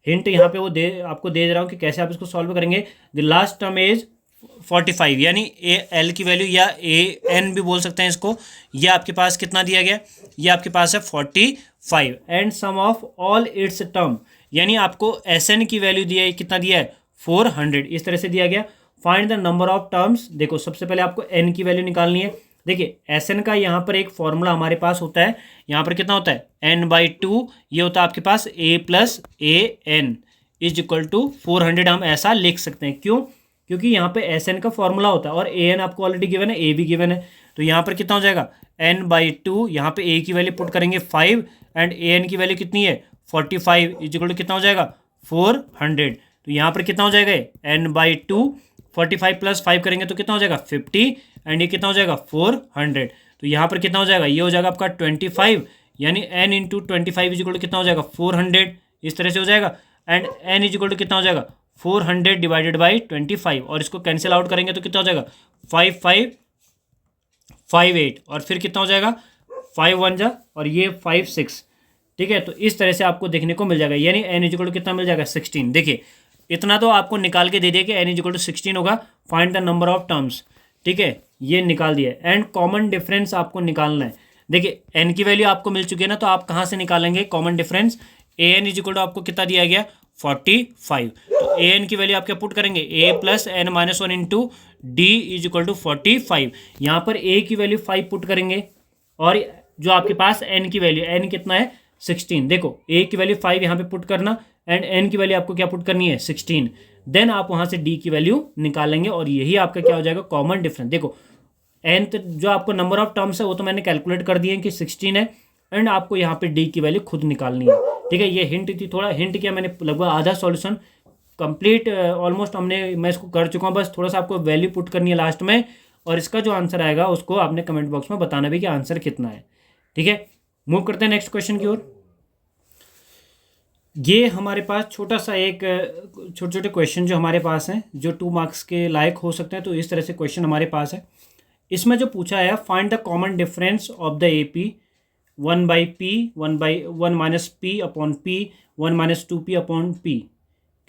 हिंट यहाँ पे वो आपको दे रहा हूँ कि कैसे आप इसको सॉल्व करेंगे। द लास्ट टर्म इज 45 यानी l की वैल्यू या an भी बोल सकते हैं इसको, ये आपके पास कितना दिया गया, ये आपके पास है 45 and sum of all its term, यानी आपको Sn की वैल्यू दिया है, कितना दिया है 400, इस तरह से दिया गया। Find the number of terms, देखो सबसे पहले आपको n की वैल्यू निकालनी है। देखिए Sn का यहाँ पर एक फॉर्मूला हमारे पास होता है, यहाँ पर कितना होता है n/2, ये होता है आपके पास a plus an is equal to 400, हम ऐसा लिख सकते हैं। क्यों, क्योंकि यहाँ पे Sn का फॉर्मूला होता है और an आपको ऑलरेडी गिवन है, a भी गिवन है, तो यहाँ पर कितना हो जाएगा n/2, यहाँ पे a की वैल्यू पुट करेंगे 5 एंड an की वैल्यू कितनी है 45 इज इक्वल टू कितना हो जाएगा 400। तो यहाँ पर कितना हो जाएगा n/2 45 प्लस 5 करेंगे तो कितना हो जाएगा 50 एंड ये कितना हो जाएगा 400। तो यहाँ पर कितना हो जाएगा, ये हो जाएगा आपका 25 यानी n into 25 is equal to कितना हो जाएगा 400, इस तरह से हो जाएगा। And n is equal to कितना हो जाएगा 400 डिवाइडेड बाई 25 और इसको कैंसिल आउट करेंगे तो कितना हो जाएगा 5558 और फिर कितना हो जाएगा 5 1 जा और ये 5 6। ठीक है, तो इस तरह से आपको देखने को मिल जाएगा, यानी n इज इक्वल टू कितना मिल जाएगा 16। देखिए इतना तो आपको निकाल के दे दिया कि n इज इक्वल टू 16 होगा। Find the number of terms, ठीक है ये निकाल दिया एंड कॉमन डिफरेंस आपको निकालना है। देखिए n की वैल्यू आपको मिल चुकी है ना, तो आप कहाँ से निकालेंगे common difference, an is equal to आपको कितना दिया गया 45। तो ए एन की वैल्यू आप क्या पुट करेंगे, a plus n minus one into D is equal to 45। यहाँ पर ए की वैल्यू 5 पुट करेंगे और जो आपके पास एन की वैल्यू, एन कितना है 16। देखो ए की वैल्यू 5 यहाँ पे पुट करना एंड एन की वैल्यू आपको क्या पुट करनी है 16। देन आप वहाँ से डी की वैल्यू निकालेंगे और यही आपका क्या हो जाएगा कॉमन डिफरेंस। देखो एन जो आपको नंबर ऑफ टर्म्स है वो तो मैंने कैलकुलेट कर दिए कि 16 है एंड आपको यहाँ पे डी की वैल्यू खुद निकालनी है। ठीक है, ये हिंट थी, थोड़ा हिंट किया मैंने, लगभग आधा सॉल्यूशन कंप्लीट ऑलमोस्ट मैं इसको कर चुका हूँ। बस थोड़ा सा आपको वैल्यू पुट करनी है लास्ट में और इसका जो आंसर आएगा उसको आपने कमेंट बॉक्स में बताना भी कि आंसर कितना है। ठीक है, मूव करते हैं नेक्स्ट क्वेश्चन की ओर। ये हमारे पास छोटा सा एक छोटे छोटे क्वेश्चन जो हमारे पास हैं जो 2 मार्क्स के लायक हो सकते हैं, तो इस तरह से क्वेश्चन हमारे पास है। इसमें जो पूछा है find the common difference of the A P 1/p 1 minus P upon P 1 minus 2p upon P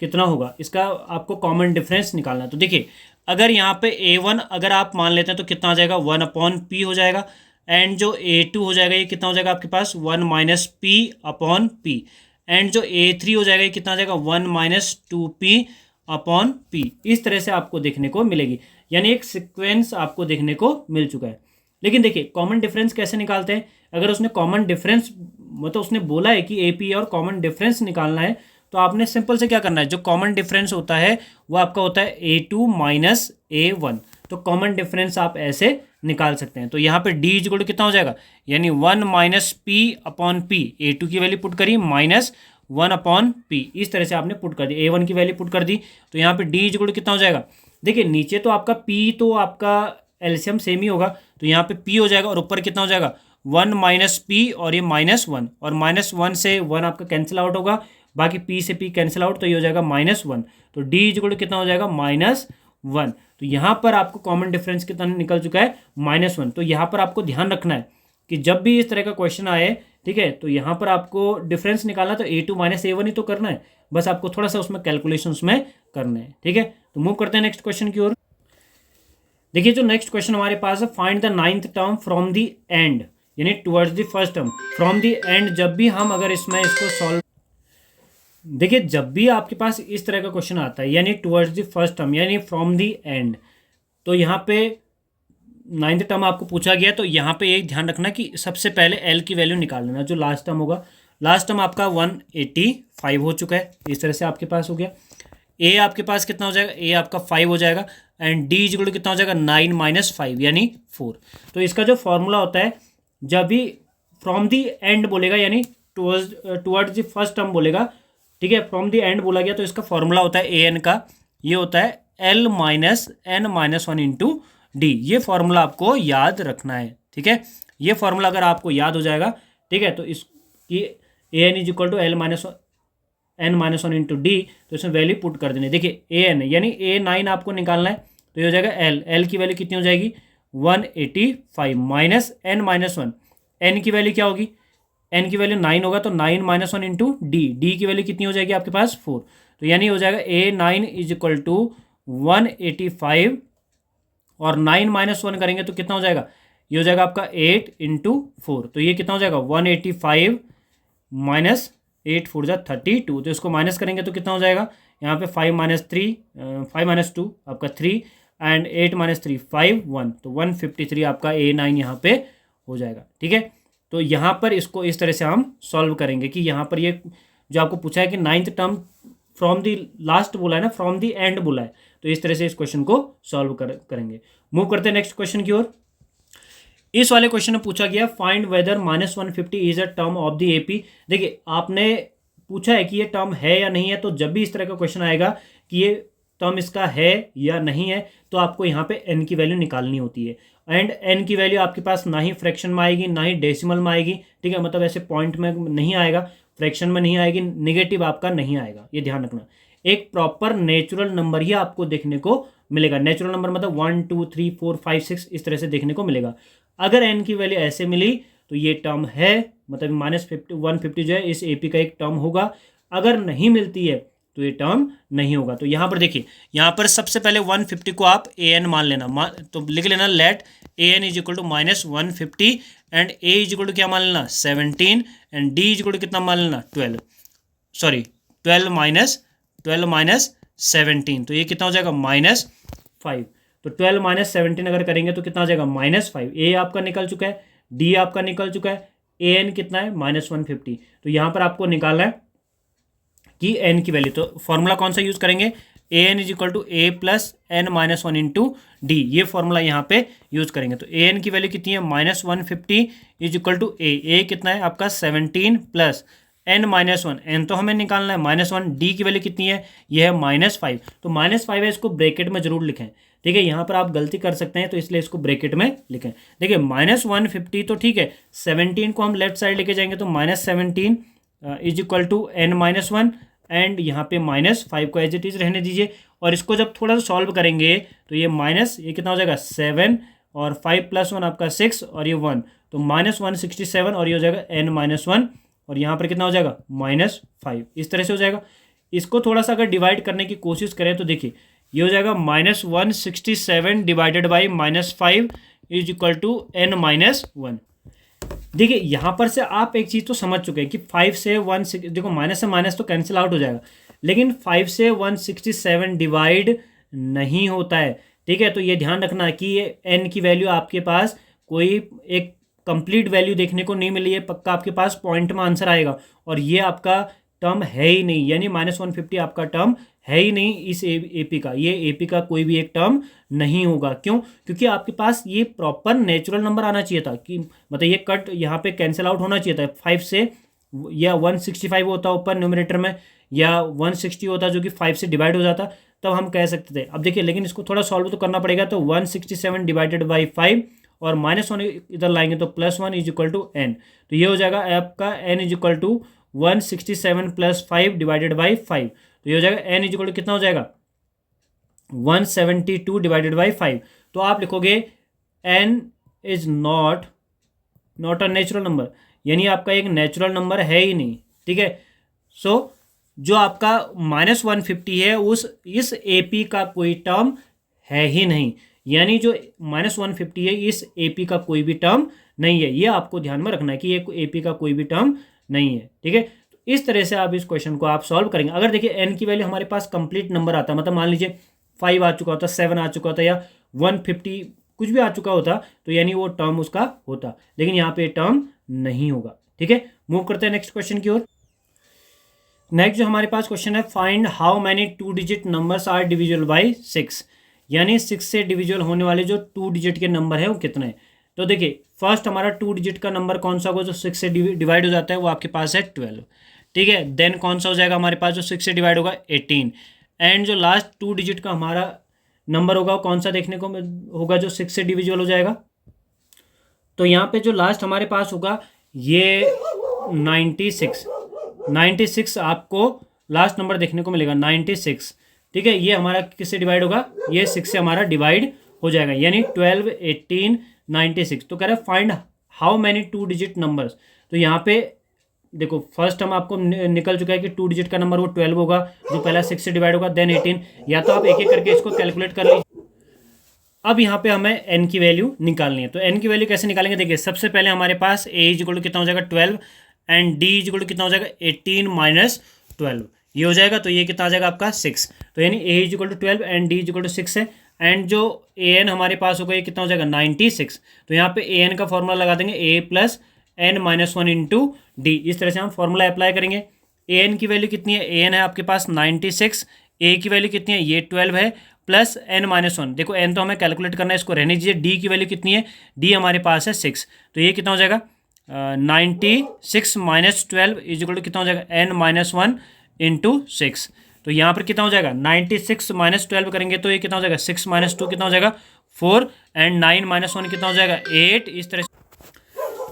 कितना होगा, इसका आपको कॉमन डिफरेंस निकालना है। तो देखिए अगर यहाँ पे a1 अगर आप मान लेते हैं तो कितना हो जाएगा 1/p हो जाएगा एंड जो a2 हो जाएगा ये कितना हो जाएगा आपके पास 1 minus p upon p and जो a3 हो जाएगा ये कितना हो जाएगा 1 माइनस 2p अपॉन p। इस तरह से आपको देखने को मिलेगी, यानी एक सीक्वेंस आपको देखने को मिल चुका है। लेकिन देखिए कॉमन डिफरेंस कैसे निकालते हैं, अगर उसने कॉमन डिफरेंस मतलब उसने बोला है कि AP और कॉमन डिफरेंस निकालना है तो आपने सिंपल से क्या करना है, जो कॉमन डिफरेंस होता है वो आपका होता है A2 माइनस A1। तो कॉमन डिफरेंस आप ऐसे निकाल सकते हैं। तो यहाँ पे D इक्वल टू कितना हो जाएगा, यानी 1 minus P upon P, A2 की वैल्यू पुट करी माइनस 1 अपॉन P, इस तरह से आपने पुट कर दी, A1 की वैल्यू पुट कर दी। तो यहाँ पे D इक्वल टू कितना हो जाएगा, देखिए नीचे तो आपका P तो आपका एलसीएम सेम ही होगा तो यहाँ पे P हो जाएगा और ऊपर कितना हो जाएगा 1 माइनस P और ये -1 और -1 से 1 आपका कैंसिल आउट होगा, बाकी P से P कैंसिल आउट तो ये हो जाएगा -1। तो D इक्वल टू कितना हो जाएगा -1। तो यहाँ पर आपको कॉमन डिफरेंस कितना निकल चुका है -1। तो यहाँ पर आपको ध्यान रखना है कि जब भी इस तरह का क्वेश्चन आए, ठीक है, तो यहाँ पर आपको डिफरेंस निकालना तो A2 माइनस A1 ही तो करना है, बस आपको थोड़ा सा उसमें कैलकुलेशन उसमें करना है। ठीक है, तो मूव करते हैं नेक्स्ट क्वेश्चन की ओर। देखिए जो नेक्स्ट क्वेश्चन हमारे पास है find the 9th term from the end, यानी towards the first term from the end. जब भी हम अगर इसमें इसको सॉल्व, देखिए जब भी आपके पास इस तरह का क्वेश्चन आता है यानी टुवर्ड्स द फर्स्ट टर्म यानी फ्रॉम द एंड, तो यहाँ पे 9th टर्म आपको पूछा गया तो यहाँ पे एक ध्यान रखना कि सबसे पहले एल की वैल्यू निकाल लेना, जो लास्ट टर्म होगा। लास्ट टर्म आपका 185 हो चुका है, इस तरह से आपके पास हो गया। ए आपके पास कितना हो जाएगा, ए आपका 5 हो जाएगा एंड डी इक्वल टू कितना हो जाएगा 9 माइनस 5 यानी 4। तो इसका जो फॉर्मूला होता है जब भी फ्रॉम दी एंड बोलेगा यानी टुवर्ड्स द फर्स्ट टर्म बोलेगा, ठीक है, फ्रॉम दी एंड बोला गया तो इसका फॉर्मूला होता है ए एन का, ये होता है l minus n minus 1 into d. ये फॉर्मूला आपको याद रखना है। ठीक है, ये फॉर्मूला अगर आपको याद हो जाएगा, ठीक है, तो इसकी a n is equal to l minus n minus 1 into d, तो इसमें वैल्यू पुट कर देनी। देखिए ए एन यानी A9 आपको निकालना है तो ये हो जाएगा एल की वैल्यू कितनी हो जाएगी 185 माइनस एन माइनस 1, एन की वैल्यू क्या होगी, एन की वैल्यू 9 होगा तो 9 माइनस 1 इंटू डी की वैल्यू कितनी हो जाएगी आपके पास 4। तो यानी हो जाएगा A9 इज इक्वल टू 185 और 9 माइनस 1 करेंगे तो कितना हो जाएगा, ये हो जाएगा आपका 8 इंटू 4। तो ये कितना हो जाएगा 185 माइनस 8 4 जा 32, तो इसको माइनस करेंगे तो कितना हो जाएगा, यहाँ पे 5 माइनस 2 आपका 3 एंड 8 माइनस 3 5 1, तो 153 आपका A9 यहाँ पे हो जाएगा। ठीक है, तो यहाँ पर इसको इस तरह से हम सॉल्व करेंगे कि यहाँ पर ये जो आपको पूछा है कि 9th term from the last बोला है ना, फ्रॉम दी एंड बोला है, तो इस तरह से इस क्वेश्चन को सॉल्व करेंगे। मूव करते हैं नेक्स्ट क्वेश्चन की ओर। इस वाले क्वेश्चन में पूछा गया find weather -150 is a term of the AP. देखिए आपने पूछा है कि ये टर्म है या नहीं है, तो जब भी इस तरह का क्वेश्चन आएगा कि ये टर्म इसका है या नहीं है तो आपको यहाँ पे n की वैल्यू निकालनी होती है एंड n की वैल्यू आपके पास ना ही फ्रैक्शन में आएगी ना ही डेसिमल में आएगी। ठीक है, मतलब ऐसे पॉइंट में नहीं आएगा, फ्रैक्शन में नहीं आएगी, नेगेटिव आपका नहीं आएगा, ये ध्यान रखना। एक प्रॉपर नेचुरल नंबर ही आपको देखने को मिलेगा। नेचुरल नंबर मतलब 1 2 3 4 5 6 इस तरह से देखने को मिलेगा। अगर n की वैल्यू ऐसे मिली तो ये टर्म है, मतलब -150 जो है इस AP का एक टर्म होगा। अगर नहीं मिलती है तो ये टर्म नहीं होगा। तो यहाँ पर देखिए, यहाँ पर सबसे पहले 150 को आप an मान लेना, तो लिख लेना let an is equal to -150 and a is equal to क्या मान लेना 17 and d is equal to कितना मान लेना 12, सॉरी 12 माइनस 17, तो ये कितना हो जाएगा -5। तो 12 माइनस 17 अगर करेंगे तो कितना हो जाएगा -5। ए आपका निकल चुका है, डी आपका निकल चुका है, ए एन कितना है -150। तो यहाँ पर आपको निकालना है कि एन की वैल्यू, तो फॉर्मूला कौन सा यूज़ करेंगे, a n is equal to a plus n minus 1 into d, ये फॉर्मूला यहाँ पे यूज़ करेंगे। तो ए एन की वैल्यू कितनी है -150 इज इक्वल टू ए कितना है आपका 17 प्लस एन माइनस 1, एन तो हमें निकालना है -1, डी की वैल्यू कितनी है, ये है -5। तो -5 है, इसको ब्रैकेट में जरूर लिखें, ठीक है। यहाँ पर आप गलती कर सकते हैं तो इसलिए इसको ब्रैकेट में लिखें। देखिए -150 तो ठीक है, 17 को हम लेफ्ट साइड लेके जाएंगे तो -17 is equal to n minus 1, and यहाँ पे -5 को एज इट इज़ रहने दीजिए। और इसको जब थोड़ा सा सॉल्व करेंगे तो ये कितना हो जाएगा 7, और 5 + 1 आपका 6, और ये 1, तो -167, और ये हो जाएगा n-1, और यहाँ पर कितना हो जाएगा -5, इस तरह से हो जाएगा। इसको थोड़ा सा अगर डिवाइड करने की कोशिश करें तो देखिए ये हो जाएगा -167 divided by -5 is equal to n-1। देखिए यहाँ पर से आप एक चीज़ तो समझ चुके हैं कि 5 से 1, देखो माइनस से माइनस तो कैंसिल आउट हो जाएगा, लेकिन 5 से 167 डिवाइड नहीं होता है, ठीक है। तो ये ध्यान रखना कि ये n की वैल्यू आपके पास कोई एक कंप्लीट वैल्यू देखने को नहीं मिली है, पक्का आपके पास पॉइंट में आंसर आएगा, और ये आपका टर्म है ही नहीं, यानी -150 आपका टर्म है ही नहीं इस एपी का, ये एपी का कोई भी एक टर्म नहीं होगा। क्यों? क्योंकि आपके पास ये प्रॉपर नेचुरल नंबर आना चाहिए था, कि मतलब ये कट यहाँ पे कैंसिल आउट होना चाहिए था 5 से, या 165 होता ऊपर न्यूमरेटर में, या 160 होता जो कि 5 से डिवाइड हो जाता, तब हम कह सकते थे। अब देखिए लेकिन इसको थोड़ा सॉल्व तो करना पड़ेगा, तो 167 डिवाइडेड बाई 5 और -1 इधर लाएंगे तो +1 इज इक्वल टू n, तो ये हो जाएगा आपका n is equal to 167 + 5 divided by 5, तो ये हो जाएगा n इज इक्वल टू कितना हो जाएगा 172 डिवाइडेड बाई 5। तो आप लिखोगे n is not a natural number, यानी आपका एक नेचुरल नंबर है ही नहीं, ठीक है। सो जो आपका -150 है इस एपी का कोई टर्म है ही नहीं, यानी जो -150 है इस एपी का कोई भी टर्म नहीं है, ये आपको ध्यान में रखना है कि ये एपी का कोई भी टर्म नहीं है, ठीक है। तो इस तरह से आप इस क्वेश्चन को आप सॉल्व करेंगे। अगर देखिए n की वैल्यू हमारे पास कंप्लीट नंबर आता, मतलब मान लीजिए 5 आ चुका होता, 7 आ चुका होता, या 150 कुछ भी आ चुका होता, तो यानी वो टर्म उसका होता, लेकिन यहाँ पे टर्म नहीं होगा, ठीक है। मूव करते हैं नेक्स्ट क्वेश्चन की ओर। नेक्स्ट जो हमारे पास क्वेश्चन है, find how many 2 digit numbers are divisible by 6, यानी 6 से डिविजिबल होने वाले जो 2 डिजिट के नंबर है वो कितने हैं। तो देखिए फर्स्ट हमारा 2 डिजिट का नंबर कौन सा होगा जो 6 से डिवाइड हो जाता है, वो आपके पास है 12, ठीक है। देन कौन सा हो जाएगा हमारे पास जो 6 से डिवाइड होगा 18, एंड जो लास्ट 2 डिजिट का हमारा नंबर होगा कौन सा देखने को होगा जो 6 से डिविजिबल हो जाएगा। तो यहाँ पे जो लास्ट हमारे पास होगा ये 96 आपको लास्ट नंबर देखने को मिलेगा 96, ठीक है। ये हमारा किससे डिवाइड होगा, ये 6 से हमारा डिवाइड हो जाएगा, यानी 12, 18, 96। तो कह रहे हैं find how many 2 digit numbers. तो यहाँ पे देखो फर्स्ट हम आपको निकल चुका है कि 2 डिजिट का नंबर वो 12 होगा, जो पहला 6 से डिवाइड होगा, देन 18, या तो आप एक एक करके इसको कैलकुलेट कर लीजिए। अब यहाँ पे हमें n की वैल्यू निकालनी है, तो n की वैल्यू कैसे निकालेंगे, देखिए सबसे पहले हमारे पास a इज इक्वल टू कितना हो जाएगा 12, and d is equal to कितना हो जाएगा 18 माइनस 12, ये हो जाएगा, तो ये कितना आ जाएगा आपका 6, तो यानी a is equal to 12 and d is equal to 6 है, एंड जो an हमारे पास होगा ये कितना हो जाएगा 96, तो यहाँ पे an का फॉर्मूला लगा देंगे a plus n-1 into d, इस तरह से हम फॉर्मूला अप्लाई करेंगे। an की वैल्यू कितनी है, an है आपके पास 96, a की वैल्यू कितनी है ये 12 है, प्लस n-1, देखो n तो हमें कैलकुलेट करना है, इसको रहने दीजिए। d की वैल्यू कितनी है, d हमारे पास है 6, तो ये कितना हो जाएगा 96 माइनस 12 इज इक्वल टू कितना हो जाएगा n-1 इंटू 6, तो यहाँ पर कितना हो जाएगा 96 माइनस 12 करेंगे तो ये कितना हो जाएगा 6 माइनस 2 कितना हो जाएगा 4, एंड 9-1 कितना हो जाएगा 8, इस तरह से।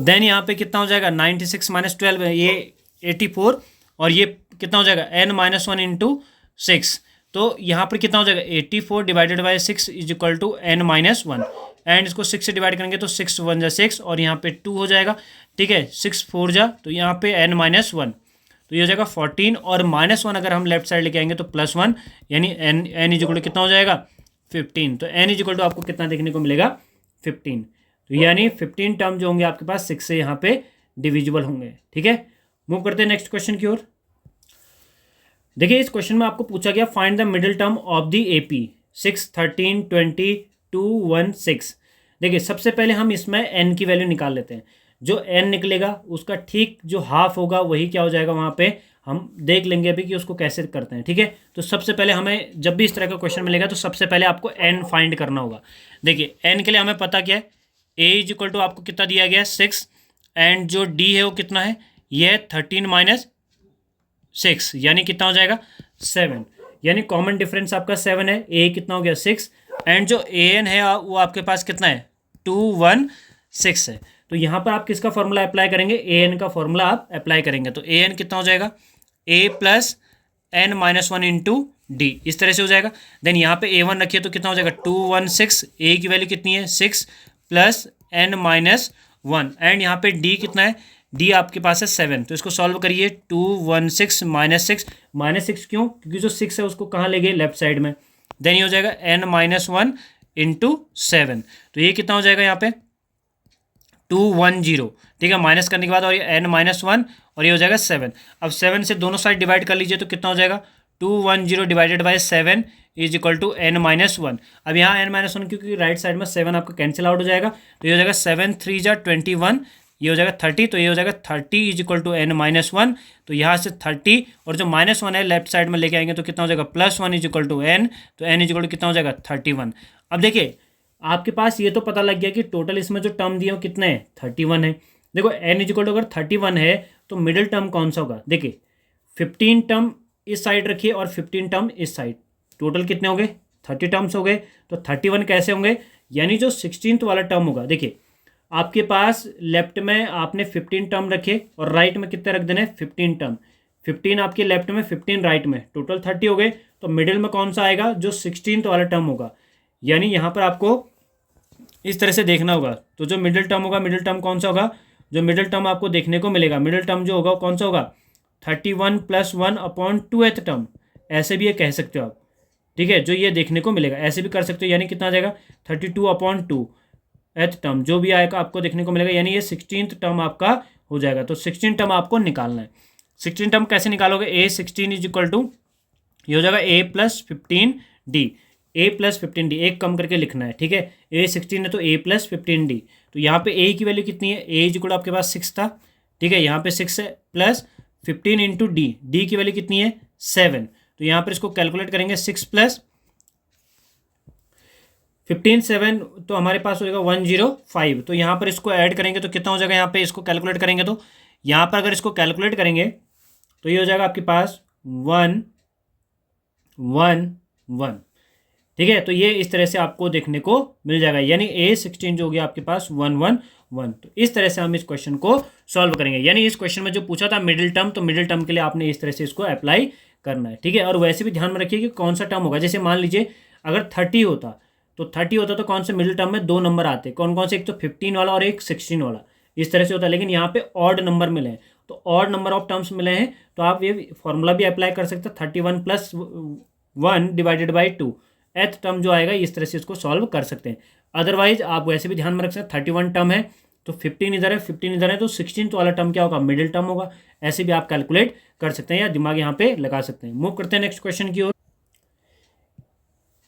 देन यहाँ पे कितना हो जाएगा 96 माइनस 12 ये 84, और ये कितना हो जाएगा n-1 इंटू 6, तो यहाँ पर कितना हो जाएगा 84 divided by 6 is equal to n-1, and इसको 6 से डिवाइड करेंगे तो 6 1 जा 6, और यहाँ पे 2 हो जाएगा, ठीक है, 6 4 जा, तो यहाँ पे n-1, तो ये हो जाएगा 14, और -1 अगर हम लेफ्ट साइड लेके आएंगे तो +1, यानी n इज इक्वल टू कितना हो जाएगा 15, तो n इज इक्वल टू आपको कितना देखने को मिलेगा 15, तो यानी 15 टर्म जो होंगे आपके पास 6 से यहाँ पे डिविजिबल होंगे, ठीक है। मूव करते हैं नेक्स्ट क्वेश्चन की ओर। देखिए इस क्वेश्चन में आपको पूछा गया find the middle term of the AP 6, 13, 20, 2, 1, 6। देखिए सबसे पहले हम इसमें n की वैल्यू निकाल लेते हैं। जो n निकलेगा उसका ठीक जो हाफ होगा वही क्या हो जाएगा, वहाँ पे हम देख लेंगे अभी कि उसको कैसे करते हैं। ठीक है, तो सबसे पहले हमें जब भी इस तरह का क्वेश्चन मिलेगा तो सबसे पहले आपको n फाइंड करना होगा। देखिए n के लिए हमें पता क्या है, a इज इक्वल टू आपको कितना दिया गया है 6, एंड जो d है वो कितना है, ये है 13 माइनस 6, यानी कितना हो जाएगा 7, यानी कॉमन डिफरेंस आपका 7 है। ए कितना हो गया 6, एंड जो ए एन है वो आपके पास कितना है 2, 1, 6 है। तो यहाँ पर आप किसका फॉर्मूला अप्लाई करेंगे, ए एन का फॉर्मूला आप अप्लाई करेंगे। तो ए एन कितना हो जाएगा, a plus n minus 1 into d, इस तरह से हो जाएगा। देन यहाँ पे ए वन रखिए तो कितना हो जाएगा 2, 1, 6, ए की वैल्यू कितनी है 6 प्लस एन माइनस 1, एंड यहाँ पे डी कितना है, डी आपके पास है 7। तो इसको सॉल्व करिए, 2, 1, 6 माइनस 6, माइनस 6 क्यों, क्योंकि जो 6 है उसको कहाँ ले गए, लेफ्ट साइड में। देन ये हो जाएगा n माइनस 1 इंटू 7, तो ये कितना हो जाएगा यहाँ पे 210। ठीक है, माइनस करने के बाद और ये n माइनस 1 और ये हो जाएगा 7। अब 7 से दोनों साइड डिवाइड कर लीजिए तो कितना हो जाएगा 210 divided by 7 is equal to n minus 1। अब यहाँ n माइनस 1 क्योंकि राइट साइड में 7 आपका कैंसिल आउट हो जाएगा, तो ये हो जाएगा 7 3 जा 21, ये हो जाएगा 30, तो ये हो जाएगा 30 is equal to n minus 1। तो यहाँ से 30 और जो माइनस 1 है लेफ्ट साइड में लेके आएंगे तो कितना हो जाएगा plus 1 is equal to n, तो n इज इक्वल टू कितना हो जाएगा 31। अब देखिए आपके पास ये तो पता लग गया कि टोटल इसमें जो टर्म दिए वो कितने हैं 31 है। देखो n इज इक्वल टू अगर 31 है तो मिडिल टर्म कौन सा होगा, देखिए 15 टर्म इस साइड रखिए और 15 टर्म इस साइड, टोटल कितने हो गए 30 टर्म्स हो गए। तो 31 कैसे होंगे, यानी जो 16th वाला टर्म होगा, देखिए आपके पास लेफ्ट में आपने 15 टर्म रखे और राइट में कितने रख देने 15 टर्म, 15 आपके लेफ्ट में 15 राइट में, टोटल 30 हो गए। तो मिडिल में कौन सा आएगा, जो 16th वाला टर्म होगा, यानी यहाँ पर आपको इस तरह से देखना होगा। तो जो मिडिल टर्म होगा, मिडिल टर्म कौन सा होगा, जो मिडिल टर्म आपको देखने को मिलेगा, मिडिल टर्म जो होगा वो कौन सा होगा 31 प्लस 1 अपॉन 2th टर्म, ऐसे भी ये कह सकते हो आप। ठीक है, जो ये देखने को मिलेगा ऐसे भी कर सकते हो, यानी कितना आ जाएगा 32 अपॉन 2th टर्म, जो भी आएगा आपको देखने को मिलेगा, यानी ये 16th टर्म आपका हो जाएगा। तो 16 टर्म आपको निकालना है। 16 टर्म कैसे निकालोगे, ए 16 इज इक्वल टू ये हो जाएगा a plus 15 D, A plus 15 D, एक कम करके लिखना है। ठीक है, ए 16 है तो ए प्लस 15 डी, तो यहाँ पे ए की वैल्यू कितनी है, ए इज इक्वल आपके पास 6 था। ठीक है, यहाँ पे 6 है प्लस 15 इंटू डी, डी की वैल्यू कितनी है 7, तो यहाँ पर इसको कैलकुलेट करेंगे 6 प्लस 15 7, तो हमारे पास हो जाएगा 105। तो यहाँ पर इसको ऐड करेंगे तो कितना हो जाएगा, यहाँ पे इसको कैलकुलेट करेंगे तो यहाँ पर अगर इसको कैलकुलेट करेंगे तो ये हो जाएगा आपके पास 1 1 1। ठीक है, तो ये इस तरह से आपको देखने को मिल जाएगा, यानी ए 16 जो हो गया आपके पास 1 1 1। तो इस तरह से हम इस क्वेश्चन को सॉल्व करेंगे, यानी इस क्वेश्चन में जो पूछा था मिडिल टर्म, तो मिडिल टर्म के लिए आपने इस तरह से इसको अप्लाई करना है। ठीक है, और वैसे भी ध्यान में रखिए कि कौन सा टर्म होगा, जैसे मान लीजिए अगर 30 होता तो 30 होता तो कौन से मिडिल टर्म में 2 नंबर आते, कौन कौन से, एक तो 15 वाला और एक 16 वाला, इस तरह से होता है। लेकिन यहाँ पे ऑड नंबर मिले हैं, तो ऑड नंबर ऑफ टर्म्स मिले हैं, तो आप ये फॉर्मूला भी अप्लाई कर सकते हैं 31 plus 1 divided by 2, th term जो आएगा इस तरह से इसको सॉल्व कर सकते हैं। अदरवाइज आप वैसे भी ध्यान में रख सकते हैं 31 टर्म है तो 15 इधर है, 15 इधर है, तो 16th वाला टर्म क्या होगा, मिडिल टर्म होगा। ऐसे भी आप कैलकुलेट कर सकते हैं या दिमाग यहाँ पे लगा सकते हैं। मूव करते हैं नेक्स्ट क्वेश्चन की ओर।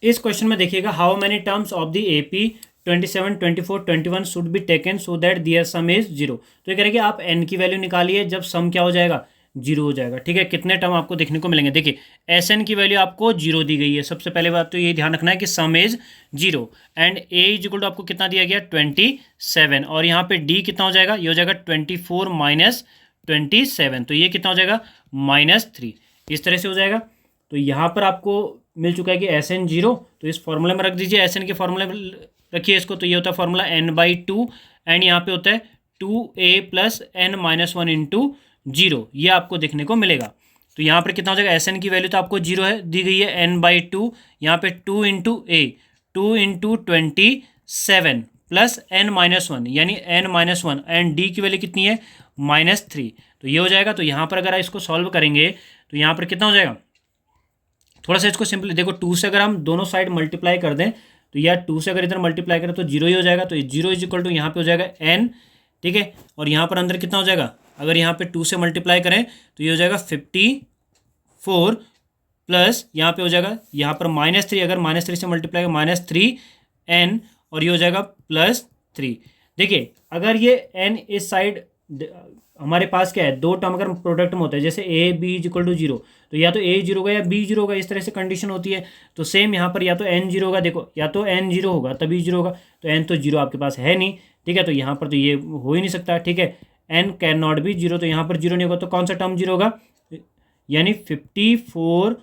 इस क्वेश्चन में देखिएगा, how many terms of the AP 27, 24, 21 should be taken so that their sum is 0। तो ये कह रहे कि आप n की वैल्यू निकालिए जब सम क्या हो जाएगा 0 हो जाएगा। ठीक है, कितने टर्म आपको देखने को मिलेंगे, देखिए Sn की वैल्यू आपको 0 दी गई है। सबसे पहले बात तो ये ध्यान रखना है कि sum is 0, and a is equal to आपको कितना दिया गया 27, और यहाँ पे d कितना हो जाएगा, ये हो जाएगा 24 माइनस 27, तो ये कितना हो जाएगा -3, इस तरह से हो जाएगा। तो यहाँ पर आपको मिल चुका है कि Sn 0, तो इस फॉर्मूले में रख दीजिए, Sn के फॉर्मूले में रखिए इसको, तो ये होता है फॉर्मूला n/2, एंड यहाँ पे होता है 2a plus n minus 1 into 0, ये आपको देखने को मिलेगा। तो यहाँ पर कितना हो जाएगा, Sn की वैल्यू तो आपको 0 है, दी गई है n/2, यहाँ पे 2 into a, 2 into 27 plus n minus 1, यानी n माइनस 1, एंड d की वैल्यू कितनी है -3, तो ये हो जाएगा। तो यहाँ पर अगर इसको सॉल्व करेंगे तो यहाँ पर कितना हो जाएगा, थोड़ा सा इसको सिंपली देखो, 2 से अगर हम दोनों साइड मल्टीप्लाई कर दें तो यार 2 से अगर इधर मल्टीप्लाई करें तो 0 ही हो जाएगा, तो 0 इज इक्वल टू यहाँ पे हो जाएगा n। ठीक है, और यहाँ पर अंदर कितना हो जाएगा, अगर यहाँ पे 2 से मल्टीप्लाई करें तो ये हो जाएगा 54 प्लस यहाँ पे हो जाएगा यहाँ पर -3, अगर -3 से मल्टीप्लाई -3n और ये हो जाएगा +3। देखिए अगर ये n इस साइड हमारे पास क्या है, दो टर्म अगर प्रोडक्ट में होता है जैसे a b = 0, तो या तो a 0 होगा या b 0 होगा, इस तरह से कंडीशन होती है। तो सेम यहाँ पर या तो n 0 होगा, देखो या तो n 0 होगा तभी 0 होगा, तो n तो 0 आपके पास है नहीं, ठीक है, तो यहाँ पर तो ये हो ही नहीं सकता, ठीक है, n कैन नॉट बी 0, तो यहाँ पर 0 नहीं होगा, तो कौन सा टर्म 0 होगा, यानी 54 -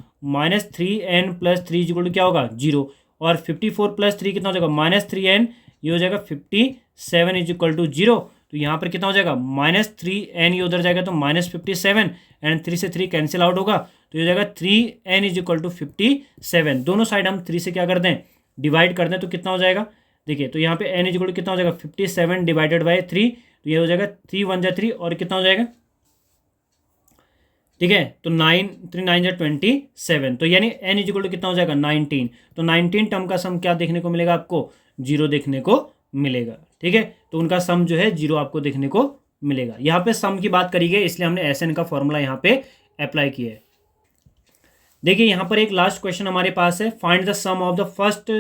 3n + 3 = क्या होगा 0, और 54 + 3 कितना हो जाएगा -3n, ये हो जाएगा 57 = 0। तो यहाँ पर कितना हो जाएगा -3n, ये उधर जाएगा तो -57 एंड 3 से 3 कैंसिल आउट होगा, तो ये हो जाएगा 3n = 57। दोनों साइड हम 3 से क्या कर दें, डिवाइड कर दें, तो कितना हो जाएगा, देखिए तो यहाँ पे n = कितना हो जाएगा 57 / 3, तो ये हो जाएगा 3 × 1 = 3 और कितना हो जाएगा, ठीक है, तो 9 3 9 = 27, तो यानी n = कितना हो जाएगा 19। तो 19 टर्म का सम क्या देखने को मिलेगा आपको, 0 देखने को मिलेगा, ठीक है, तो उनका सम जो है 0 आपको देखने को मिलेगा। यहाँ पे सम की बात करी गई इसलिए हमने SN का फॉर्मूला यहाँ पे अप्लाई किया है। देखिए यहाँ पर एक लास्ट क्वेश्चन हमारे पास है, find the sum of the first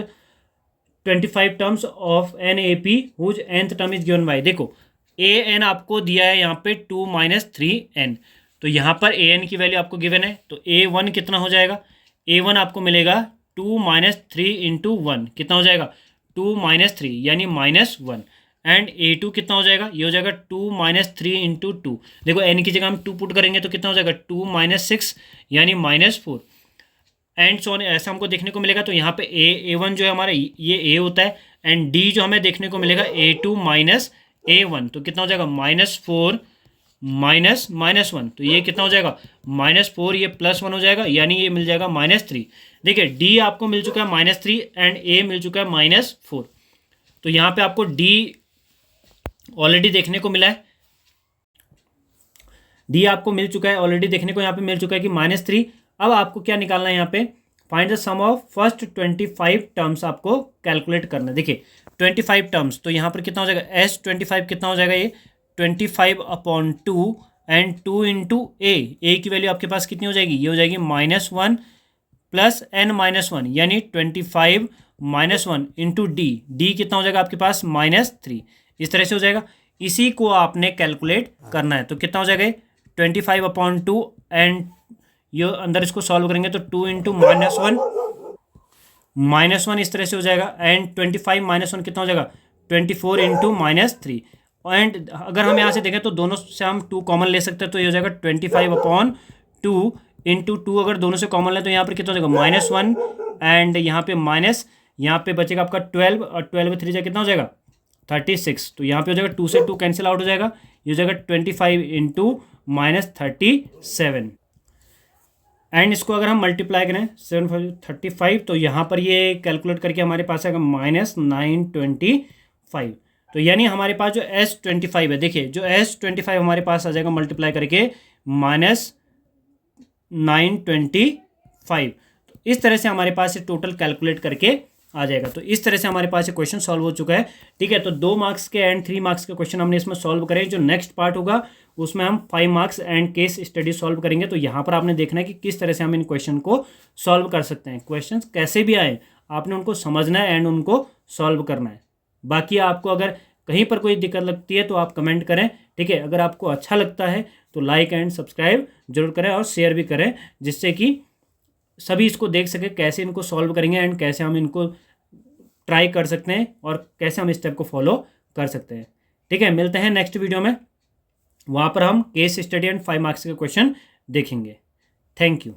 25 terms of an A P whose nth term is given by. देखो an आपको दिया है यहाँ पे 2 - 3n, तो यहाँ पर an की वैल्यू आपको गिवन है, तो a1 कितना हो जाएगा, a1 आपको मिलेगा 2 - 3 × 1 कितना हो जाएगा 2 - 3 यानी -1, एंड a2 कितना हो जाएगा, ये हो जाएगा 2 - 3 × 2। देखो n की जगह हम 2 पुट करेंगे तो कितना हो जाएगा 2 - 6 यानी -4, एंड सो ऑन ऐसा हमको देखने को मिलेगा। तो यहाँ पे a1 जो है हमारा ये a होता है, एंड d जो हमें देखने को मिलेगा a2 - a1, तो कितना हो जाएगा -4 -1, तो ये कितना हो जाएगा -4, ये +1 हो जाएगा, यानी ये मिल जाएगा -3। देखिए d आपको मिल चुका है -3 एंड a मिल चुका है -4, तो यहाँ पे आपको d ऑलरेडी देखने को मिला है, d आपको मिल चुका है ऑलरेडी देखने को यहाँ पे मिल चुका है कि -3। अब आपको क्या निकालना है यहाँ पे, find the sum of first 25 terms आपको कैलकुलेट करना है। देखिए 25 टर्म्स, तो यहाँ पर कितना हो जाएगा S25 कितना हो जाएगा, ये 25/2 एंड 2 × a की वैल्यू आपके पास कितनी हो जाएगी, ये हो जाएगी -1 + n - 1 यानी 25 - 1 × d कितना हो जाएगा आपके पास -3, इस तरह से हो जाएगा। इसी को आपने कैलकुलेट करना है, तो कितना हो जाएगा 25/2 एंड ये अंदर इसको सॉल्व करेंगे तो 2 × -1 इस तरह से हो जाएगा, एंड 25 - 1 कितना हो जाएगा 24 × -3, एंड अगर हम यहाँ से देखें तो दोनों से हम 2 कॉमन ले सकते हैं, तो ये हो जाएगा 25/2 × 2, अगर दोनों से कॉमन ले तो यहाँ पर कितना हो जाएगा -1 एंड यहाँ पे माइनस, यहाँ पे बचेगा आपका 12 और 12 में 3 कितना हो जाएगा 36, तो यहाँ पे हो जाएगा 2 से 2 कैंसिल आउट हो जाएगा, ये हो जाएगा 25 × -37, एंड इसको अगर हम मल्टीप्लाई करें 7 5 35, तो यहाँ पर ये कैलकुलेट करके हमारे पास आएगा -925, तो यानी हमारे पास जो S25 है, देखिए जो S25 हमारे पास आ जाएगा मल्टीप्लाई करके -925, तो इस तरह से हमारे पास ये टोटल कैलकुलेट करके आ जाएगा। तो इस तरह से हमारे पास ये क्वेश्चन सॉल्व हो चुका है, ठीक है। तो 2 मार्क्स के एंड 3 मार्क्स के क्वेश्चन हमने इसमें सॉल्व करें। जो नेक्स्ट पार्ट होगा उसमें हम 5 marks and case study solve करेंगे। तो यहाँ पर आपने देखना है कि किस तरह से हम इन क्वेश्चन को सॉल्व कर सकते हैं। क्वेश्चन कैसे भी आए आपने उनको समझना है एंड उनको सॉल्व करना है। बाकी आपको अगर कहीं पर कोई दिक्कत लगती है तो आप कमेंट करें, ठीक है। अगर आपको अच्छा लगता है तो लाइक एंड सब्सक्राइब जरूर करें और शेयर भी करें, जिससे कि सभी इसको देख सके कैसे इनको सॉल्व करेंगे एंड कैसे हम इनको ट्राई कर सकते हैं और कैसे हम इस स्टेप को फॉलो कर सकते हैं, ठीक है। मिलते हैं नेक्स्ट वीडियो में, वहाँ पर हम केस स्टडी एंड 5 मार्क्स के क्वेश्चन देखेंगे। Thank you.